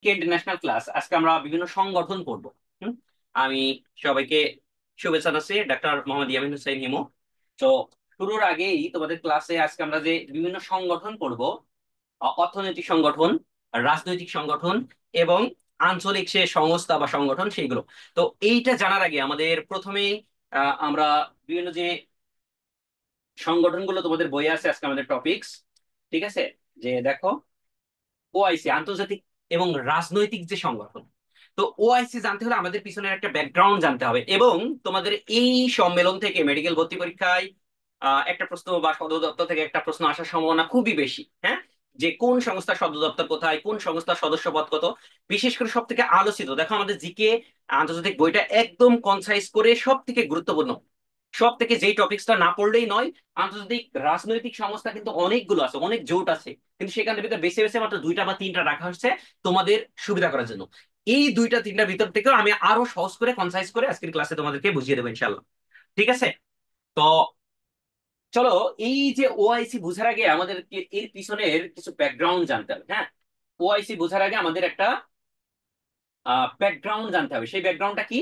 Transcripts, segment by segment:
International class. আজকে আমরা বিভিন্ন সংগঠন পড়বো। হুম, আমি সবাইকে শুভেচ্ছা জানাচ্ছি, ডাক্তার মোহাম্মদ ইয়ামিন হোসেন হিমু। তো শুরুর আগেই তোমাদের ক্লাসে আজকে আমরা যে বিভিন্ন সংগঠন পড়বো, অর্থনৈতিক সংগঠন, রাজনৈতিক সংগঠন এবং আঞ্চলিক সে সংস্থা বা সংগঠন সেইগুলো। তো এইটা জানার আগে আমাদের প্রথমেই আমরা বিভিন্ন যে সংগঠনগুলো তোমাদের বইয়ে আছে, আজকে আমাদের টপিকস, ঠিক আছে, যে দেখো ওআইসি আন্তর্জাতিক এবং রাজনৈতিক যে সংগঠন। তো ওআইসি জানতে হলে আমাদের পিছনের একটা ব্যাকগ্রাউন্ড জানতে হবে, এবং তোমাদের এই সম্মেলন থেকে মেডিকেল ভর্তি পরীক্ষায় একটা প্রশ্ন বা সদর দপ্তর থেকে একটা প্রশ্ন আসার সম্ভাবনা খুবই বেশি। হ্যাঁ, যে কোন সংস্থার সদর দপ্তর কোথায়, কোন সংস্থার সদস্য পদ কত। বিশেষ করে সব থেকে আলোচিত দেখো আমাদের জিকে আন্তর্জাতিক বইটা একদম কনসাইজ করে সব থেকে গুরুত্বপূর্ণ, সব থেকে যেই টপিকসটা না পড়লেই নয়। আন্তর্জাতিক রাজনৈতিক সংস্থা কিন্তু অনেকগুলো আছে, অনেক জোট আছে, কিন্তু সেখানের ভিতরে বেছে বেছে মাত্র দুইটা বা তিনটা রাখা হচ্ছে তোমাদের সুবিধা করার জন্য। এই দুইটা তিনটার ভিতর থেকেও আমি আরো সহজ করে কনসাইজ করে আজকের ক্লাসে তোমাদেরকে বুঝিয়ে দেবো ইনশাল্লাহ। ঠিক আছে? তো চলো, এই যে ওআইসি বোঝার আগে আমাদেরকে এর পিছনের কিছু ব্যাকগ্রাউন্ড জানতে হবে। হ্যাঁ, ওআইসি বোঝার আগে আমাদের একটা ব্যাকগ্রাউন্ড জানতে হবে। সেই ব্যাকগ্রাউন্ডটা কি?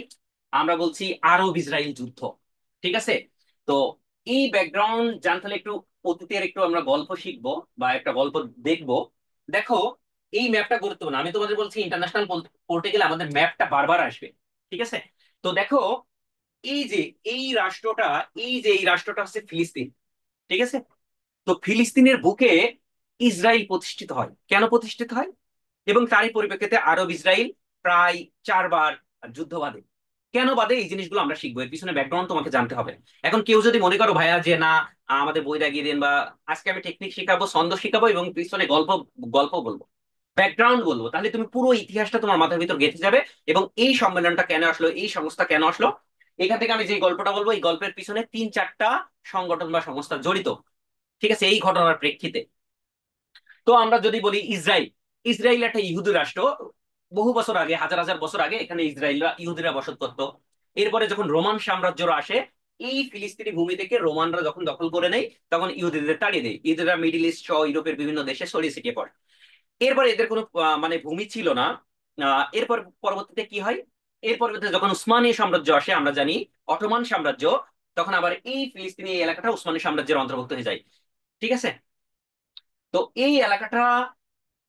আমরা বলছি আরব ইসরায়েল যুদ্ধ। ঠিক আছে? তো এই ব্যাকগ্রাউন্ড জানতে হলে একটু অতীতের একটু আমরা গল্প শিখবো বা একটা গল্প দেখবো। দেখো, এই ম্যাপটা গুরুত্বপূর্ণ। আমি তোমাদের বলছি ইন্টারন্যাশনাল পড়তে গেলে আমাদের ম্যাপটা বারবার আসবে। ঠিক আছে? তো দেখো, এই যে এই রাষ্ট্রটা, এই রাষ্ট্রটা হচ্ছে ফিলিস্তিন। ঠিক আছে? তো ফিলিস্তিনের বুকে ইসরায়েল প্রতিষ্ঠিত হয়। কেন প্রতিষ্ঠিত হয়? এবং তারই পরিপ্রেক্ষিতে আরব ইসরায়েল প্রায় 4বার যুদ্ধ বাঁধে। কেন বাদে এই জিনিসগুলো আমরা শিখবো, এর পিছনে ব্যাকগ্রাউন্ড তোমাকে জানতে হবে। এখন কেউ যদি মনে করো ভাইয়া যে না, আমাদের বই দাগিয়ে দিন, বা আজকে আমি টেকনিক শিখাবো, ছন্দ শিখাবো এবং পিছনে গল্প গল্প বলবো, ব্যাকগ্রাউন্ড বলবো, তাহলে তুমি পুরো ইতিহাসটা তোমার মাথার ভিতর গেঁথে যাবে। এবং এই সম্মেলনটা কেন আসলো, এই সংস্থা কেন আসলো, এখান থেকে আমি যে গল্পটা বলবো, এই গল্পের পিছনে 3-4টা সংগঠন বা সংস্থা জড়িত। ঠিক আছে? এই ঘটনার প্রেক্ষিতে। তো আমরা যদি বলি ইসরায়েল, ইসরায়েল একটা ইহুদি রাষ্ট্র। বহু বছর আগে, হাজার হাজার বছর আগে এখানে ইসরায়েলরা ইহুদিরা বসত করতো। এরপরে যখন রোমান সাম্রাজ্যরা আসে, এই ফিলিস্তিনি ভূমি থেকে রোমানরা যখন দখল করে নেয়, তখন ইহুদিদের তাড়িয়ে দেয়। ইহুদিরা মিডিল ইস্ট সহ ইউরোপের বিভিন্ন দেশে ছড়িয়ে ছিটিয়ে পড়ে। এরপরে এদের কোনো মানে ভূমি ছিল না। এরপর পরবর্তীতে কি হয়? এর পরবর্তীতে যখন উসমানীয় সাম্রাজ্য আসে, আমরা জানি অটোমান সাম্রাজ্য, তখন আবার এই ফিলিস্তিনি এই এলাকাটা উসমানী সাম্রাজ্যের অন্তর্ভুক্ত হয়ে যায়। ঠিক আছে? তো এই এলাকাটা,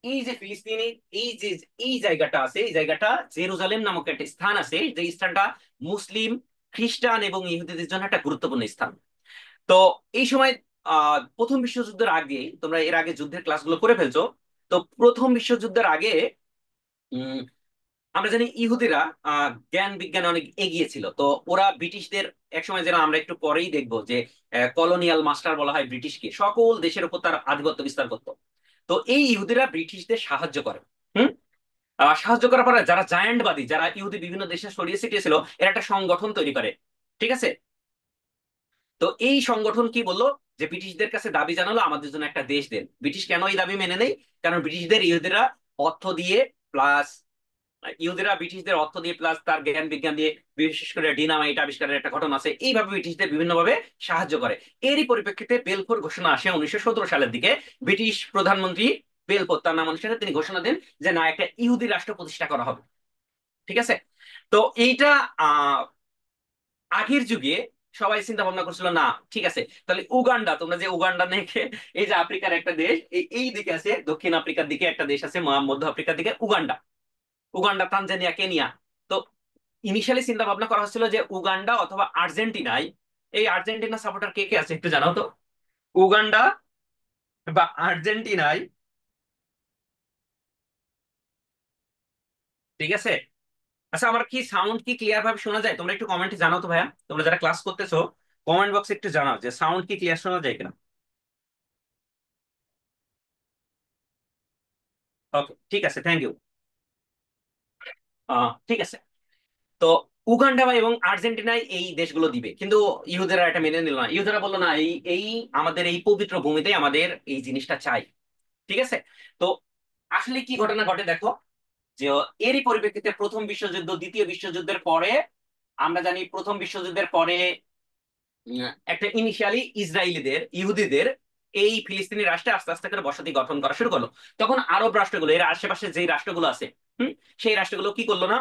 এই যে ফিলিস্তিনি, এই যে এই জায়গাটা আছে, এই জায়গাটা জেরুজালেম নামক একটা স্থান আছে, যে স্থানটা মুসলিম, খ্রিস্টান এবং ইহুদিদের জন্য একটা গুরুত্বপূর্ণ স্থান। তো এই সময় প্রথম বিশ্বযুদ্ধের আগে, তোমরা এর আগে যুদ্ধের ক্লাসগুলো করে ফেলছো, তো প্রথম বিশ্বযুদ্ধের আগে উম, আমরা জানি ইহুদিরা জ্ঞান বিজ্ঞানে অনেক এগিয়ে ছিল। তো ওরা ব্রিটিশদের একসময়, যেন আমরা একটু পরেই দেখবো যে কলোনিয়াল মাস্টার বলা হয় ব্রিটিশকে, সকল দেশের উপর তার আধিপত্য বিস্তার করতো। তো এই ইহুদিরা ব্রিটিশদের সাহায্য করে। হুম, সাহায্য করার পরে যারা জায়ান্টবাদী, যারা ইহুদি বিভিন্ন দেশে ছড়িয়ে ছিটিয়ে ছিল, এরা একটা সংগঠন তৈরি করে। ঠিক আছে? তো এই সংগঠন কি বললো, যে ব্রিটিশদের কাছে দাবি জানালো আমাদের জন্য একটা দেশ দেন। ব্রিটিশ কেন এই দাবি মেনে নেই? কারণ ব্রিটিশদের ইহুদিরা অর্থ দিয়ে, প্লাস ইহুদিরা ব্রিটিশদের অর্থ দিয়ে প্লাস তার জ্ঞান বিজ্ঞান দিয়ে, বিশেষ করে ডিনামাইট আবিষ্কারের একটা ঘটনা আছে, এইভাবে ব্রিটিশদের বিভিন্ন ভাবে সাহায্য করে। এরই পরিপ্রেক্ষিতে বেলফোর ঘোষণা আসে 1917 সালের দিকে। ব্রিটিশ প্রধানমন্ত্রী বেলফোর, তার নাম অনুসারে, তিনি ঘোষণা দেন যে না, একটা ইহুদি রাষ্ট্র প্রতিষ্ঠা করা হবে। ঠিক আছে? তো এইটা আহ আগের যুগে সবাই চিন্তা ভাবনা করছিল না, ঠিক আছে, তাহলে উগান্ডা, তোমরা যে উগান্ডা দেখে, এই যে আফ্রিকার একটা দেশ, এই দিকে আছে, দক্ষিণ আফ্রিকার দিকে একটা দেশ আছে, মধ্য আফ্রিকার দিকে উগান্ডা, উগান্ডা, তানজানিয়া, কেনিয়া। তো ইনিশিয়ালি চিন্তা ভাবনা করা হচ্ছিল যে উগান্ডা অথবা আর্জেন্টিনায়, এই আর্জেন্টিনা সাপোর্টার কে কে আছে একটু জানাও তো, উগান্ডা বা আর্জেন্টিনায়। ঠিক আছে? আচ্ছা, আমার কি সাউন্ড কি ক্লিয়ার ভাবে শোনা যায়? তোমরা একটু কমেন্টে জানাও তো ভাইয়া, তোমরা যারা ক্লাস করতেছো, কমেন্ট বক্সে একটু জানাও যে সাউন্ড কি ক্লিয়ার শোনা যায় কিনা। ওকে, ঠিক আছে, থ্যাংক ইউ। ঠিক আছে। তো উগান্ডা এবং আর্জেন্টিনায় এই দেশগুলো দিবে, কিন্তু ইহুদেরা এটা মেনে নিল না। ইহুদেরা বললো না, এই এই আমাদের এই পবিত্র ভূমিতে আমাদের এই জিনিসটা চাই। ঠিক আছে? তো আসলে কি ঘটনা ঘটে দেখো, যে এরই পরিপ্রেক্ষিতে প্রথম বিশ্বযুদ্ধ, দ্বিতীয় বিশ্বযুদ্ধের পরে, আমরা জানি প্রথম বিশ্বযুদ্ধের পরে একটা ইনিশিয়ালি ইসরায়েলিদের, ইহুদিদের এই ফিলিস্তিনি রাষ্ট্রে আস্তে আস্তে করে বসতি গঠন করা শুরু করলো। তখন আরব রাষ্ট্রগুলো, এর আশেপাশে যে রাষ্ট্রগুলো আছে, হুম, সেই রাষ্ট্রগুলো কি করলো না,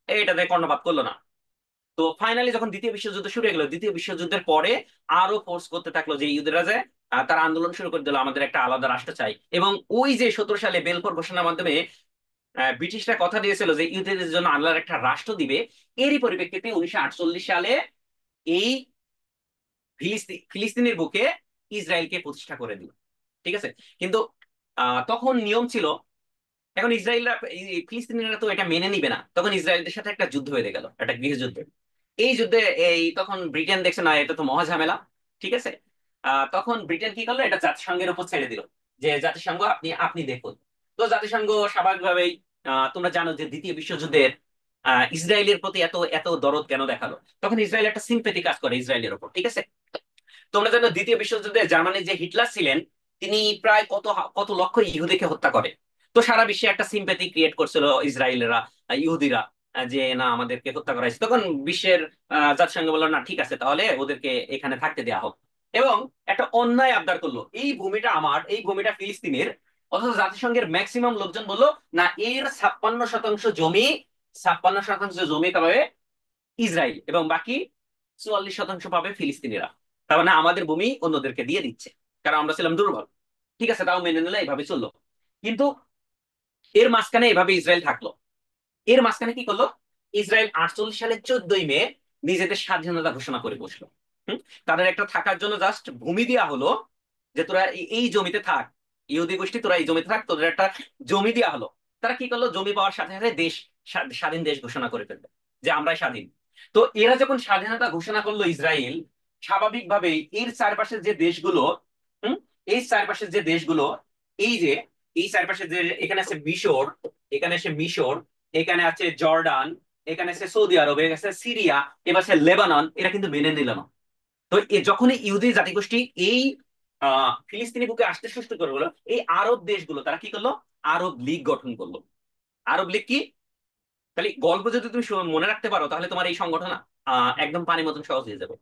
এটাতে কর্ণপাত করলো না। তো ফাইনালি যখন দ্বিতীয় বিশ্বযুদ্ধ শুরু হয়ে গেল, দ্বিতীয় বিশ্বযুদ্ধের পরে আরো ফোর্স করতে থাকলো যে ইহুদিরা যে তারা আন্দোলন শুরু করে দিল আমাদের একটা আলাদা রাষ্ট্র চাই। এবং ওই যে 17 সালে বেলফোর ঘোষণার মাধ্যমে ব্রিটিশরা কথা দিয়েছিল যে ইহুদিদের জন্য আলাদা একটা রাষ্ট্র দিবে, এরই পরিপ্রেক্ষিতে 1948 সালে এই ফিলিস্তিনের বুকে ইসরায়েলকে প্রতিষ্ঠা করে দিল। ঠিক আছে। কিন্তু তখন নিয়ম ছিল, এখন ইসরায়েলরা ফিলিস্তিনিরা তো এটা মেনে নিবে না, তখন ইসরায়েলদের সাথে একটা যুদ্ধ হয়ে গেল, একটা গৃহযুদ্ধ। এই যুদ্ধে তখন ব্রিটেন দেখছে না এটা তো মহা ঝামেলা। ঠিক আছে। তখন ব্রিটেন কি করলো, এটা জাতিসংঘের উপর ছেড়ে দিল, যে জাতিসংঘ আপনি আপনি দেখুন। তো জাতিসংঘ স্বাভাবিকভাবেই, তোমরা জানো যে দ্বিতীয় বিশ্বযুদ্ধের ইসরায়েলের প্রতি এত এত দরদ কেন দেখালো, তখন ইসরায়েল একটা সিম্পেথি কাজ করে ইসরায়েলের উপর। ঠিক আছে। তোমরা জানো দ্বিতীয় বিশ্বযুদ্ধে জার্মানির যে হিটলার ছিলেন, তিনি প্রায় কত কত লক্ষ ইহুদিকে হত্যা করে। তো সারা বিশ্বে একটা সিম্প্যাথি ক্রিয়েট করছিল ইসরায়েলেরা, ইহুদিরা, যে না আমাদেরকে হত্যা করা হয়েছে। তখন বিশ্বের জাতিসংঘ বললো না ঠিক আছে তাহলে ওদেরকে এখানে থাকতে দেওয়া হোক। এবং একটা অন্যায় আবদার করলো, এই ভূমিটা আমার, এই ভূমিটা ফিলিস্তিনের। অথচ জাতিসংঘের ম্যাক্সিমাম লোকজন বললো না, এর 56% জমি, 56% জমি পাবে ইসরায়েল, এবং বাকি 44% পাবে ফিলিস্তিনিরা। তার মানে আমাদের ভূমি অন্যদেরকে দিয়ে দিচ্ছে, কারণ আমরা ছিলাম দুর্বল। ঠিক আছে, তাও মেনে নিলে এইভাবে চললো। কিন্তু এর মাঝখানে এভাবে ইসরায়েল থাকলো। এর মাঝখানে কি করলো, ইসরায়েল 48 সালের 14ই মে নিজেদের স্বাধীনতা ঘোষণা করে বসলো। হুম, তাদের একটা থাকার জন্য জাস্ট ভূমি দেওয়া হলো, যে তোরা এই জমিতে থাক, ইহুদি গোষ্ঠী তোরা এই জমিতে থাক, তোদের একটা জমি দেওয়া হলো। তারা কি করলো, জমি পাওয়ার সাথে সাথে দেশ, স্বাধীন দেশ ঘোষণা করে ফেলবে, যে আমরাই স্বাধীন। তো এরা যখন স্বাধীনতা ঘোষণা করলো ইসরায়েল, স্বাভাবিকভাবেই এর চারপাশের যে দেশগুলো, হুম, এই চারপাশের যে দেশগুলো, এই যে এই চারপাশে যে, এখানে আছে মিশর, এখানে আছে মিশর, এখানে আছে জর্ডান, এখানে আছে সৌদি আরব, এখানে আছে সিরিয়া, এবার আছে লেবানন, এরা কিন্তু মেনে নিল না। তো যখনই ইহুদি জাতিগোষ্ঠী এই ফিলিস্তিনি বুকে আসতে শুরু করলো, এই আরব দেশগুলো তারা কি করলো, আরব লীগ গঠন করলো। আরব লীগ কি, তাহলে গল্প যদি তুমি মনে রাখতে পারো তাহলে তোমার এই সংগঠন একদম পানির মতন সহজ হয়ে যাবে।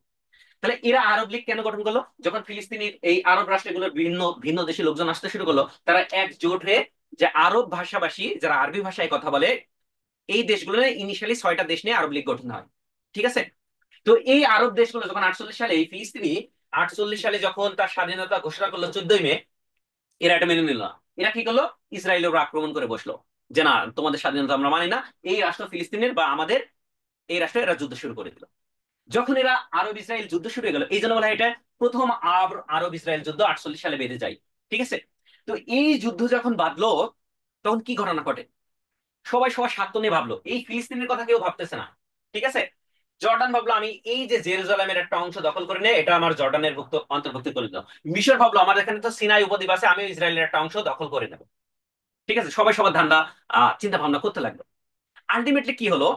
তাহলে এরা আরব লীগ কেন গঠন করলো, যখন ফিলিস্তিনির এই আরব রাষ্ট্রগুলোর ভিন্ন ভিন্ন দেশি লোকজন আসতে শুরু করলো, তারা একজোট হয়ে, যে আরব ভাষাভাষী যারা আরবি ভাষায় কথা বলে, এই দেশগুলো ইনিশিয়ালি 6টা দেশ নিয়ে আরব লীগ গঠন হয়। ঠিক আছে। তো এই আরব দেশগুলো যখন 48 সালে, এই ফিলিস্তিনি 48 সালে যখন তার স্বাধীনতা ঘোষণা করলো 14ই মে, এরা এটা মেনে নিল না। এরা কি করলো, ইসরায়েলের উপর আক্রমণ করে বসলো, যে না তোমাদের স্বাধীনতা আমরা মানি না, এই রাষ্ট্র ফিলিস্তিনের বা আমাদের, এই রাষ্ট্রে এরা যুদ্ধ শুরু করে দিল। যখন এরা আরব ইসরায়েল যুদ্ধ শুরু হয়ে গেল, এই জন্য বলা হয় এটা প্রথম আরব ইসরায়েল যুদ্ধ 48 সালে বেঁধে যায়। ঠিক আছে। তো এই যুদ্ধ যখন বাঁধলো, তখন কি ঘটনা ঘটে, সবাই সবার স্বার্থ নিয়ে ভাবলো, এই ফিলিস্তিনের কথা কেউ ভাবতেছে না। ঠিক আছে। জর্ডান ভাবলো আমি এই যে জেরুজালেমের একটা অংশ দখল করে নিয়ে এটা আমার জর্ডানের অন্তর্ভুক্ত করে দিল। মিশর ভাবলো আমার এখানে তো সিনাই উপদ্বীপ আছে, আমি ইসরায়েলের একটা অংশ দখল করে নেবো। ঠিক আছে, সবাই সবার ধান্দা চিন্তা ভাবনা করতে লাগলো। আলটিমেটলি কি হলো,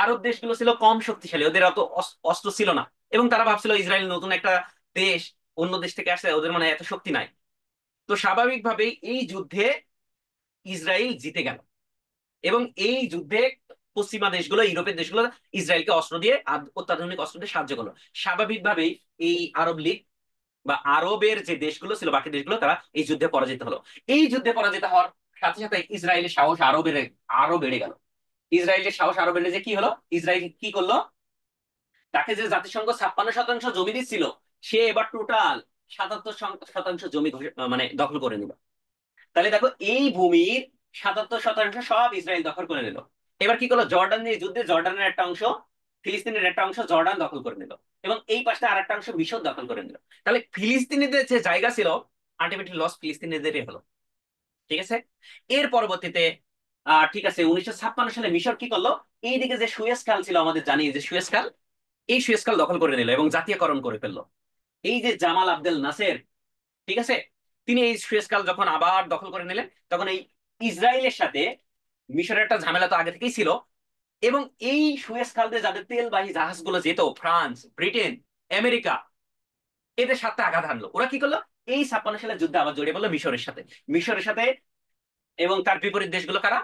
আরব দেশগুলো ছিল কম শক্তিশালী, ওদের অত অস্ত্র ছিল না, এবং তারা ভাবছিল ইসরায়েল নতুন একটা দেশ, অন্য দেশ থেকে আসছে, ওদের মানে এত শক্তি নাই। তো স্বাভাবিকভাবেই এই যুদ্ধে ইসরায়েল জিতে গেল। এবং এই যুদ্ধে পশ্চিমা দেশগুলো, ইউরোপের দেশগুলো ইসরায়েলকে অস্ত্র দিয়ে, অত্যাধুনিক অস্ত্র দিয়ে সাহায্য করলো। স্বাভাবিকভাবেই এই আরব লীগ বা আরবের যে দেশগুলো ছিল, বাকি দেশগুলো, তারা এই যুদ্ধে পরাজিত হলো। এই যুদ্ধে পরাজিত হওয়ার সাথে সাথে ইসরায়েলের সাহস আরো বেড়ে গেল। ইসরায়েলের সাহস আরো বেড়ে যে কি হলো, ইসরায়েল কি করলো, তাকে যে জাতিসংঘ 56% জমি দিচ্ছিল, সে এবার টোটাল 77% জমি মানে দখল করে নিল। তাহলে দেখো, এই ভূমির 77% সব ইসরায়েল দখল করে নিল। এবার কি করলো, জর্ডান নিয়ে যুদ্ধে জর্ডানের একটা অংশ, ফিলিস্তিনের একটা অংশ জর্ডান দখল করে নিল, এবং এই পাশটা আর একটা অংশ মিশর দখল করে নিল। তাহলে ফিলিস্তিনিদের যে জায়গা ছিল, আলটিমেটলি লস ফিলিস্তিনিদেরই হলো। ঠিক আছে। এর পরবর্তীতে ঠিক আছে, 1956 সালে মিশর কি করলো, এইদিকে যে সুয়েজ খাল ছিল, আমাদের জানি যে সুয়েজ খাল, এই সুয়েজ খাল দখল করে নিল এবং জাতীয়করণ করে ফেললো। এই যে জামাল আবদেল নাসের, ঠিক আছে, তিনি এই সুয়েজ খাল যখন আবার দখল করে নিলেন, তখন এই ইসরায়েলের সাথে মিশরের একটা ঝামেলা তো আগে থেকেই ছিল। এবং এই সুয়েজ খাল দিয়ে যাদের তেলবাহী জাহাজগুলো যেত, ফ্রান্স, ব্রিটেন, আমেরিকা, এদের সাথে আঘাত হানলো। ওরা কি করলো, এই 56 সালের যুদ্ধে আবার জড়িয়ে পড়লো মিশরের সাথে। এবং তার বিপরীত দেশগুলো কারা,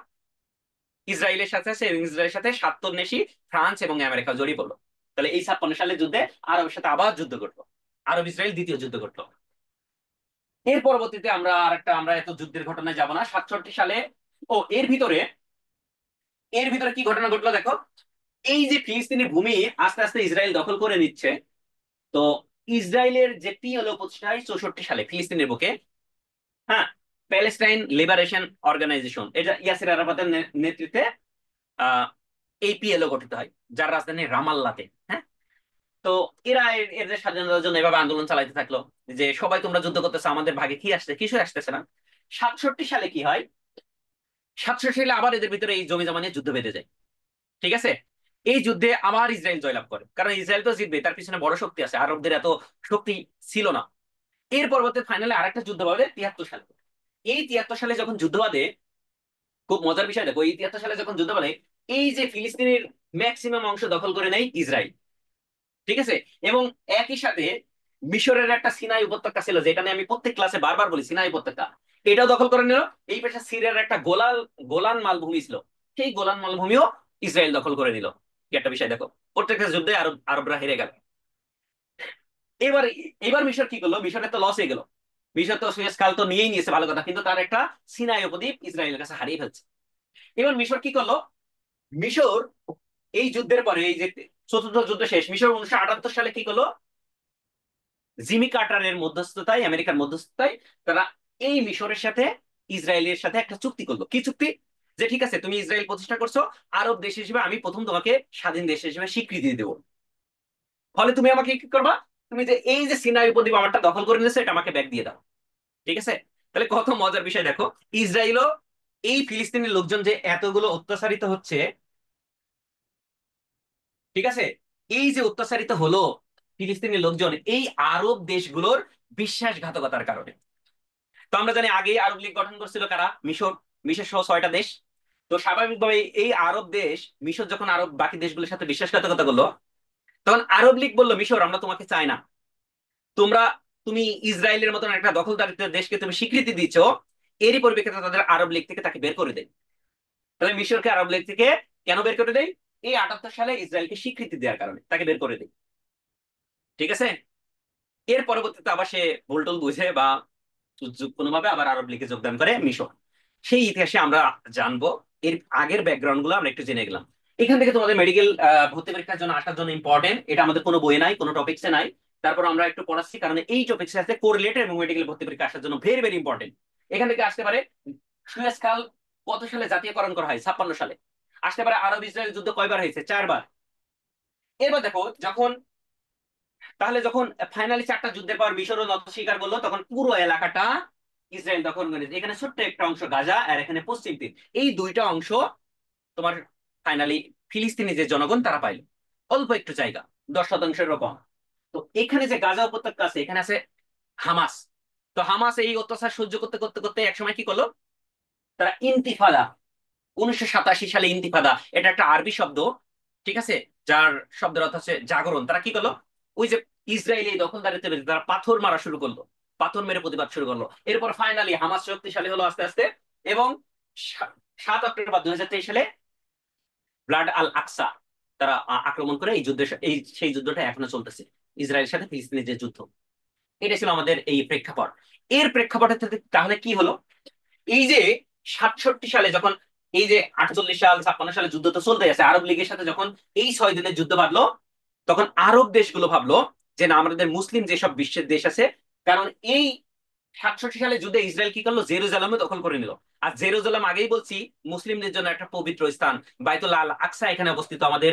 ইসরায়েলের সাথে আছে, এবং ইসরায়েলের সাথে স্বার্থান্বেষী ফ্রান্স এবং আমেরিকা জড়িয়ে পড়লো। তাহলে এই 56 সালের যুদ্ধে আরবের সাথে আবার যুদ্ধ ঘটলো, আরব ইসরায়েল দ্বিতীয় যুদ্ধ ঘটলো। এর পরবর্তীতে আমরা এত যুদ্ধের ঘটনায় যাব না, 67 সালে, ও এর ভিতরে এর ভিতরে কি ঘটনা ঘটলো দেখো। এই যে ফিলিস্তিনি ভূমি আস্তে আস্তে ইসরায়েল দখল করে নিচ্ছে, তো ইসরায়েলের যে পিএলও প্রতিষ্ঠা হয় 64 সালে ফিলিস্তিনের বুকে, হ্যাঁ, প্যালেস্টাইন লিবারেশন অর্গানাইজেশন, এটা ইয়াসির আরাফাতের নেতৃত্বে আহ এই পিএলও গঠিত হয়, যার রাজধানী রামাল্লাতে। হ্যাঁ, তো এরা এদের স্বাধীনতার জন্য এভাবে আন্দোলন চালাইতে থাকলো, যে সবাই তোমরা যুদ্ধ করতেছো, আমাদের ভাগে কি আসছে, কিছু আসতেছে না। 67 সালে কি হয়, 67 সালে আবার এদের ভিতরে এই জমি জমা নিয়ে যুদ্ধ বেঁধে যায়। ঠিক আছে, এই যুদ্ধে আবার ইসরায়েল জয়লাভ করে, কারণ ইসরায়েল তো জিতবে, তার পিছনে বড় শক্তি আছে, আরবদের এত শক্তি ছিল না। এর পরবর্তী ফাইনালে আরেকটা যুদ্ধ বাঁধে 73 সালে। এই 73 সালে যখন যুদ্ধ বাঁধে, খুব মজার বিষয় দেখো, এই 73 সালে যখন যুদ্ধ বাঁধে, এই যে ফিলিস্তিনের ম্যাক্সিমাম অংশ দখল করে নেয় ইসরায়েল। ঠিক আছে, এবং একই সাথে মিশরের একটা সিনাই উপত্যকা ছিল, যেটা নিয়ে আমি প্রত্যেক ক্লাসে বারবার বলি, সিনাই উপত্যকা, এটাও দখল করে নিল। এই পাশে সিরিয়ার একটা গোলান মালভূমি ছিল, সেই গোলান মালভূমিও ইসরায়েল দখল করে নিল। কি একটা বিষয় দেখো, প্রত্যেকটা যুদ্ধে আরবরা হেরে গেল। এবার এবার মিশর কি করলো, মিশরের তো লস হয়ে গেল। মিশর তো সুয়েজ খাল তো নিয়েই নিয়েছে, ভালো কথা, কিন্তু তার একটা সিনাই উপদ্বীপ ইসরায়েলের কাছে হারিয়ে ফেলছে। এবার মিশর কি করলো, মিশর এই যুদ্ধের পরে, এই যে চতুর্থ যুদ্ধ শেষ, মিশর 1978 সালে কি করলো, জিমি কার্টারের মধ্যস্থতায়, আমেরিকার মধ্যস্থতায়, তারা এই মিশরের সাথে ইসরায়েলের সাথে একটা চুক্তি করলো। কি চুক্তি, যে ঠিক আছে তুমি ইসরায়েল প্রতিষ্ঠা করছো, আরব দেশ হিসেবে আমি প্রথম তোমাকে স্বাধীন দেশ হিসেবে স্বীকৃতি দেবো, ফলে তুমি আমাকে কি করবা, তুমি যে এই যে সিনাই উপদ্বীপ আমারটা দখল করে নিয়েছো, এটা আমাকে ব্যাক দিয়ে দাও। ঠিক আছে, তাহলে কত মজার বিষয় দেখো, ইসরায়েলও এই ফিলিস্তিনের লোকজন যে এতগুলো অত্যাচারিত হচ্ছে, ঠিক আছে, এই যে অত্যাচারিত হলো ফিলিস্তিনের লোকজন এই আরব দেশগুলোর বিশ্বাসঘাতকতার কারণে। তো আমরা জানি আগেই আরব লীগ গঠন করছিল কারা, মিশর, মিশর সহ 6টা দেশ। তো স্বাভাবিকভাবে এই আরব দেশ, মিশর যখন আরব বাকি দেশগুলোর সাথে বিশ্বাসঘাতকতা করলো, তখন আরব লীগ বললো, মিশর আমরা তোমাকে চাই না, তোমরা, তুমি ইসরায়েলের মতন একটা দখলদারিত্ব দেশকে তুমি স্বীকৃতি দিচ্ছ। এরই পরিপ্রেক্ষিতে তাদের আরব লীগ থেকে তাকে বের করে দেয়। তাহলে মিশরকে আরব লীগ থেকে কেন বের করে দেয়, এই 78 সালে ইসরায়েলকে স্বীকৃতি দেওয়ার কারণে তাকে বের করে দেয়। ঠিক আছে, এর পরবর্তীতে আবার সে ভুলটুল বুঝে বা কোনোভাবে আবার আরব লীগে যোগদান করে মিশর। সেই ইতিহাসে আমরা জানবো। এর আগের ব্যাকগ্রাউন্ড গুলো আমরা একটু জেনে গেলাম। এখান থেকে তোমাদের মেডিকেল ভর্তি পরীক্ষার জন্য আসার জন্য ইম্পর্টেন্ট, এটা আমাদের কোনো বইয়ে নাই, কোনো টপিক্সে নাই, তারপর আমরা একটু পড়াচ্ছি, কারণ এই টপিক্সের সাথে কোরিলেটেড, এবং মেডিকেল ভর্তি পরীক্ষা আসার জন্য ভেরি ভেরি ইম্পর্টেন্ট। এখান থেকে আসতে পারে সুয়েজ খাল কত সালে জাতীয়করণ করা হয়, 56 সালে। আসতে পারে আরব ইসরায়েল যুদ্ধ কয়বার হয়েছে, 4বার। এবার দেখো যখন, তাহলে যখন ফাইনালি 4টা যুদ্ধের পর মিশরও নত স্বীকার করলো, তখন পুরো এলাকাটা ইসরায়েল দখল করে নিয়েছে। এখানে ছোট্ট একটা অংশ গাজা, আর এখানে পশ্চিম তীর, এই দুইটা অংশ তোমার ফাইনালি ফিলিস্তিনি যে জনগণ তারা পাইলো, অল্প একটু জায়গা, 10 শতাংশেরও কম। তো এখানে যে গাজা উপত্যকা আছে, এখানে আছে হামাস। তো হামাস এই অত্যাচার সহ্য করতে করতে করতে একসময় কি করলো, তারা ইন্তিফাদা, 1987 সালে ইন্তিফাদা, এটা একটা আরবি শব্দ, ঠিক আছে, যার শব্দের অর্থ হচ্ছে জাগরণ। তারা কি করলো, ওই যে ইসরায়েল এই দখলদারিত্ব বিরুদ্ধে তারা পাথর মারা শুরু করলো, পাথর মেরে প্রতিবাদ শুরু করলো। এরপর ফাইনালি হামাস শক্তিশালী হলো আস্তে আস্তে, এবং 7 অক্টোবর 2023 সালে ব্লাড আল আকসা তারা আক্রমণ করে এই যুদ্ধের এই সেই যুদ্ধটা এখনো চলতেছে, ইসরায়েলের সাথে ফিলিস্তিনের যে যুদ্ধ। এটা ছিল আমাদের এই প্রেক্ষাপট। এর প্রেক্ষাপটে তাহলে কি হলো, এই যে 67 সালে যখন, এই যে 48 সাল 56 সালে যুদ্ধ তো চলতে আছে, আরব লীগের সাথে যখন এই 6 দিনের যুদ্ধ বাঁধলো, তখন আরব দেশগুলো ভাবলো যে না, আমাদের মুসলিম যেসব বিশ্বের দেশ আছে, কারণ এই 67 সালে যুদ্ধে ইসরায়েল কি করলো, জেরুজালেমে দখল করে নিল। আর জেরুজালেম আগেই বলছি মুসলিমদের জন্য একটা পবিত্র স্থান, বাইতুল আল আকসা এখানে অবস্থিত, আমাদের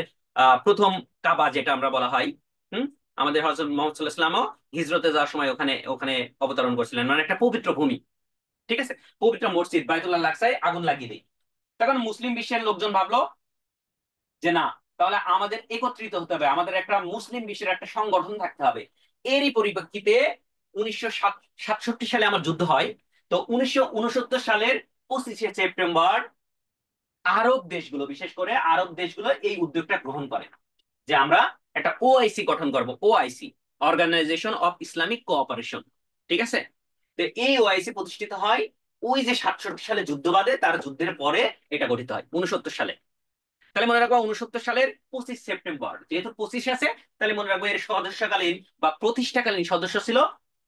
প্রথম কাবা যেটা আমরা বলা হয়। হুম, আমাদের হযরত মুহাম্মদ সাল্লাল্লাহু আলাইহি ওয়াসাল্লামও হিজরতে যাওয়ার সময় ওখানে ওখানে অবতরণ করছিলেন, মানে একটা পবিত্র ভূমি। ঠিক আছে, পবিত্র মসজিদ বাইতুল্লাহ আকসায় আগুন লাগিয়ে দেয়। তখন মুসলিম বিশ্বের লোকজন ভাবলো যে না, তাহলে আমাদের একত্রিত হতে হবে, আমাদের একটা মুসলিম বিশ্বের একটা সংগঠন থাকতে হবে। এরই পরিপ্রেক্ষিতে 1967 সালে আমার যুদ্ধ হয়। তো 1969 সালের 25শে সেপ্টেম্বর আরব দেশগুলো, বিশেষ করে আরব দেশগুলো এই উদ্যোগটা গ্রহণ করে, যে আমরা একটা ওআইসি গঠন করব, OIC, organisation of Islamic cooperation. ঠিক আছে, তো এই ওআইসি প্রতিষ্ঠিত হয় ওই যে 67 সালে যুদ্ধ বাদে, তার যুদ্ধের পরে এটা গঠিত হয় 69 সালে। তাহলে মনে রাখবো 69 সালের 25 সেপ্টেম্বর, যেহেতু 25 আছে, তাহলে মনে রাখবো এর সদস্যকালীন বা প্রতিষ্ঠাকালীন সদস্য ছিল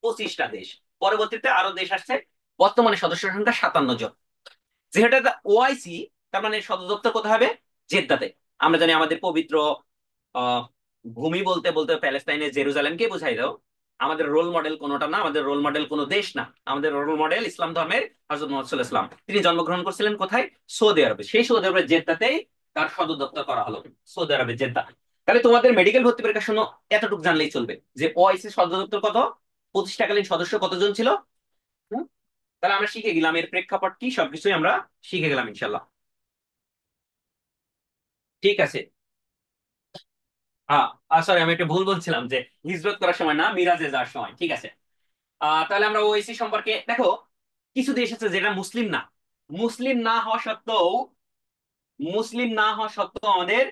25টা দেশ। পরবর্তীতে আরো দেশ আসছে, বর্তমানে সদস্য সংখ্যা 57 জন। যেহেতু ওআইসি, তার মানে সদর দপ্তর কোথায় হবে? জেদ্দাতে। আমরা জানি আমাদের পবিত্র আহ ভূমি বলতে বলতে প্যালেস্তাইনের জেরুজালেমকে বোঝাই দাও। আমাদের রোল মডেল কোনোটা না, আমাদের রোল মডেল কোনো দেশ না, আমাদের রোল মডেল ইসলাম ধর্মের হযরত মুহাম্মদ সাল্লাল্লাহু আলাইহি ওয়াসাল্লাম। তিনি জন্মগ্রহণ করছিলেন কোথায়? সৌদি আরবে। সেই সৌদি আরবের জেদ্দাতেই তার সদর দপ্তর করা হলো, সৌদি আরবের জেদ্দা। তাহলে তোমাদের মেডিকেল ভর্তি পরীক্ষার জন্য এতটুকু জানলেই চলবে যে ওআইসি সদর দপ্তর কত, প্রতিষ্ঠাকালীন সদস্য কতজন ছিল। হুম? তাহলে আমরা শিখে গেলাম এর প্রেক্ষাপট কি, সবকিছুই আমরা শিখে গেলাম ইনশাল্লাহ। ঠিক আছে। সরি, আমি একটা ভুল বলছিলাম যে হিজরত করার সময় না, মিরাজে যাওয়ার সময়। ঠিক আছে। তাহলে আমরা ওআইসি সম্পর্কে দেখো, কিছু দেশ আছে যেটা মুসলিম না, মুসলিম না হওয়া সত্ত্বেও, মুসলিম না হওয়া সত্ত্বেও আমাদের,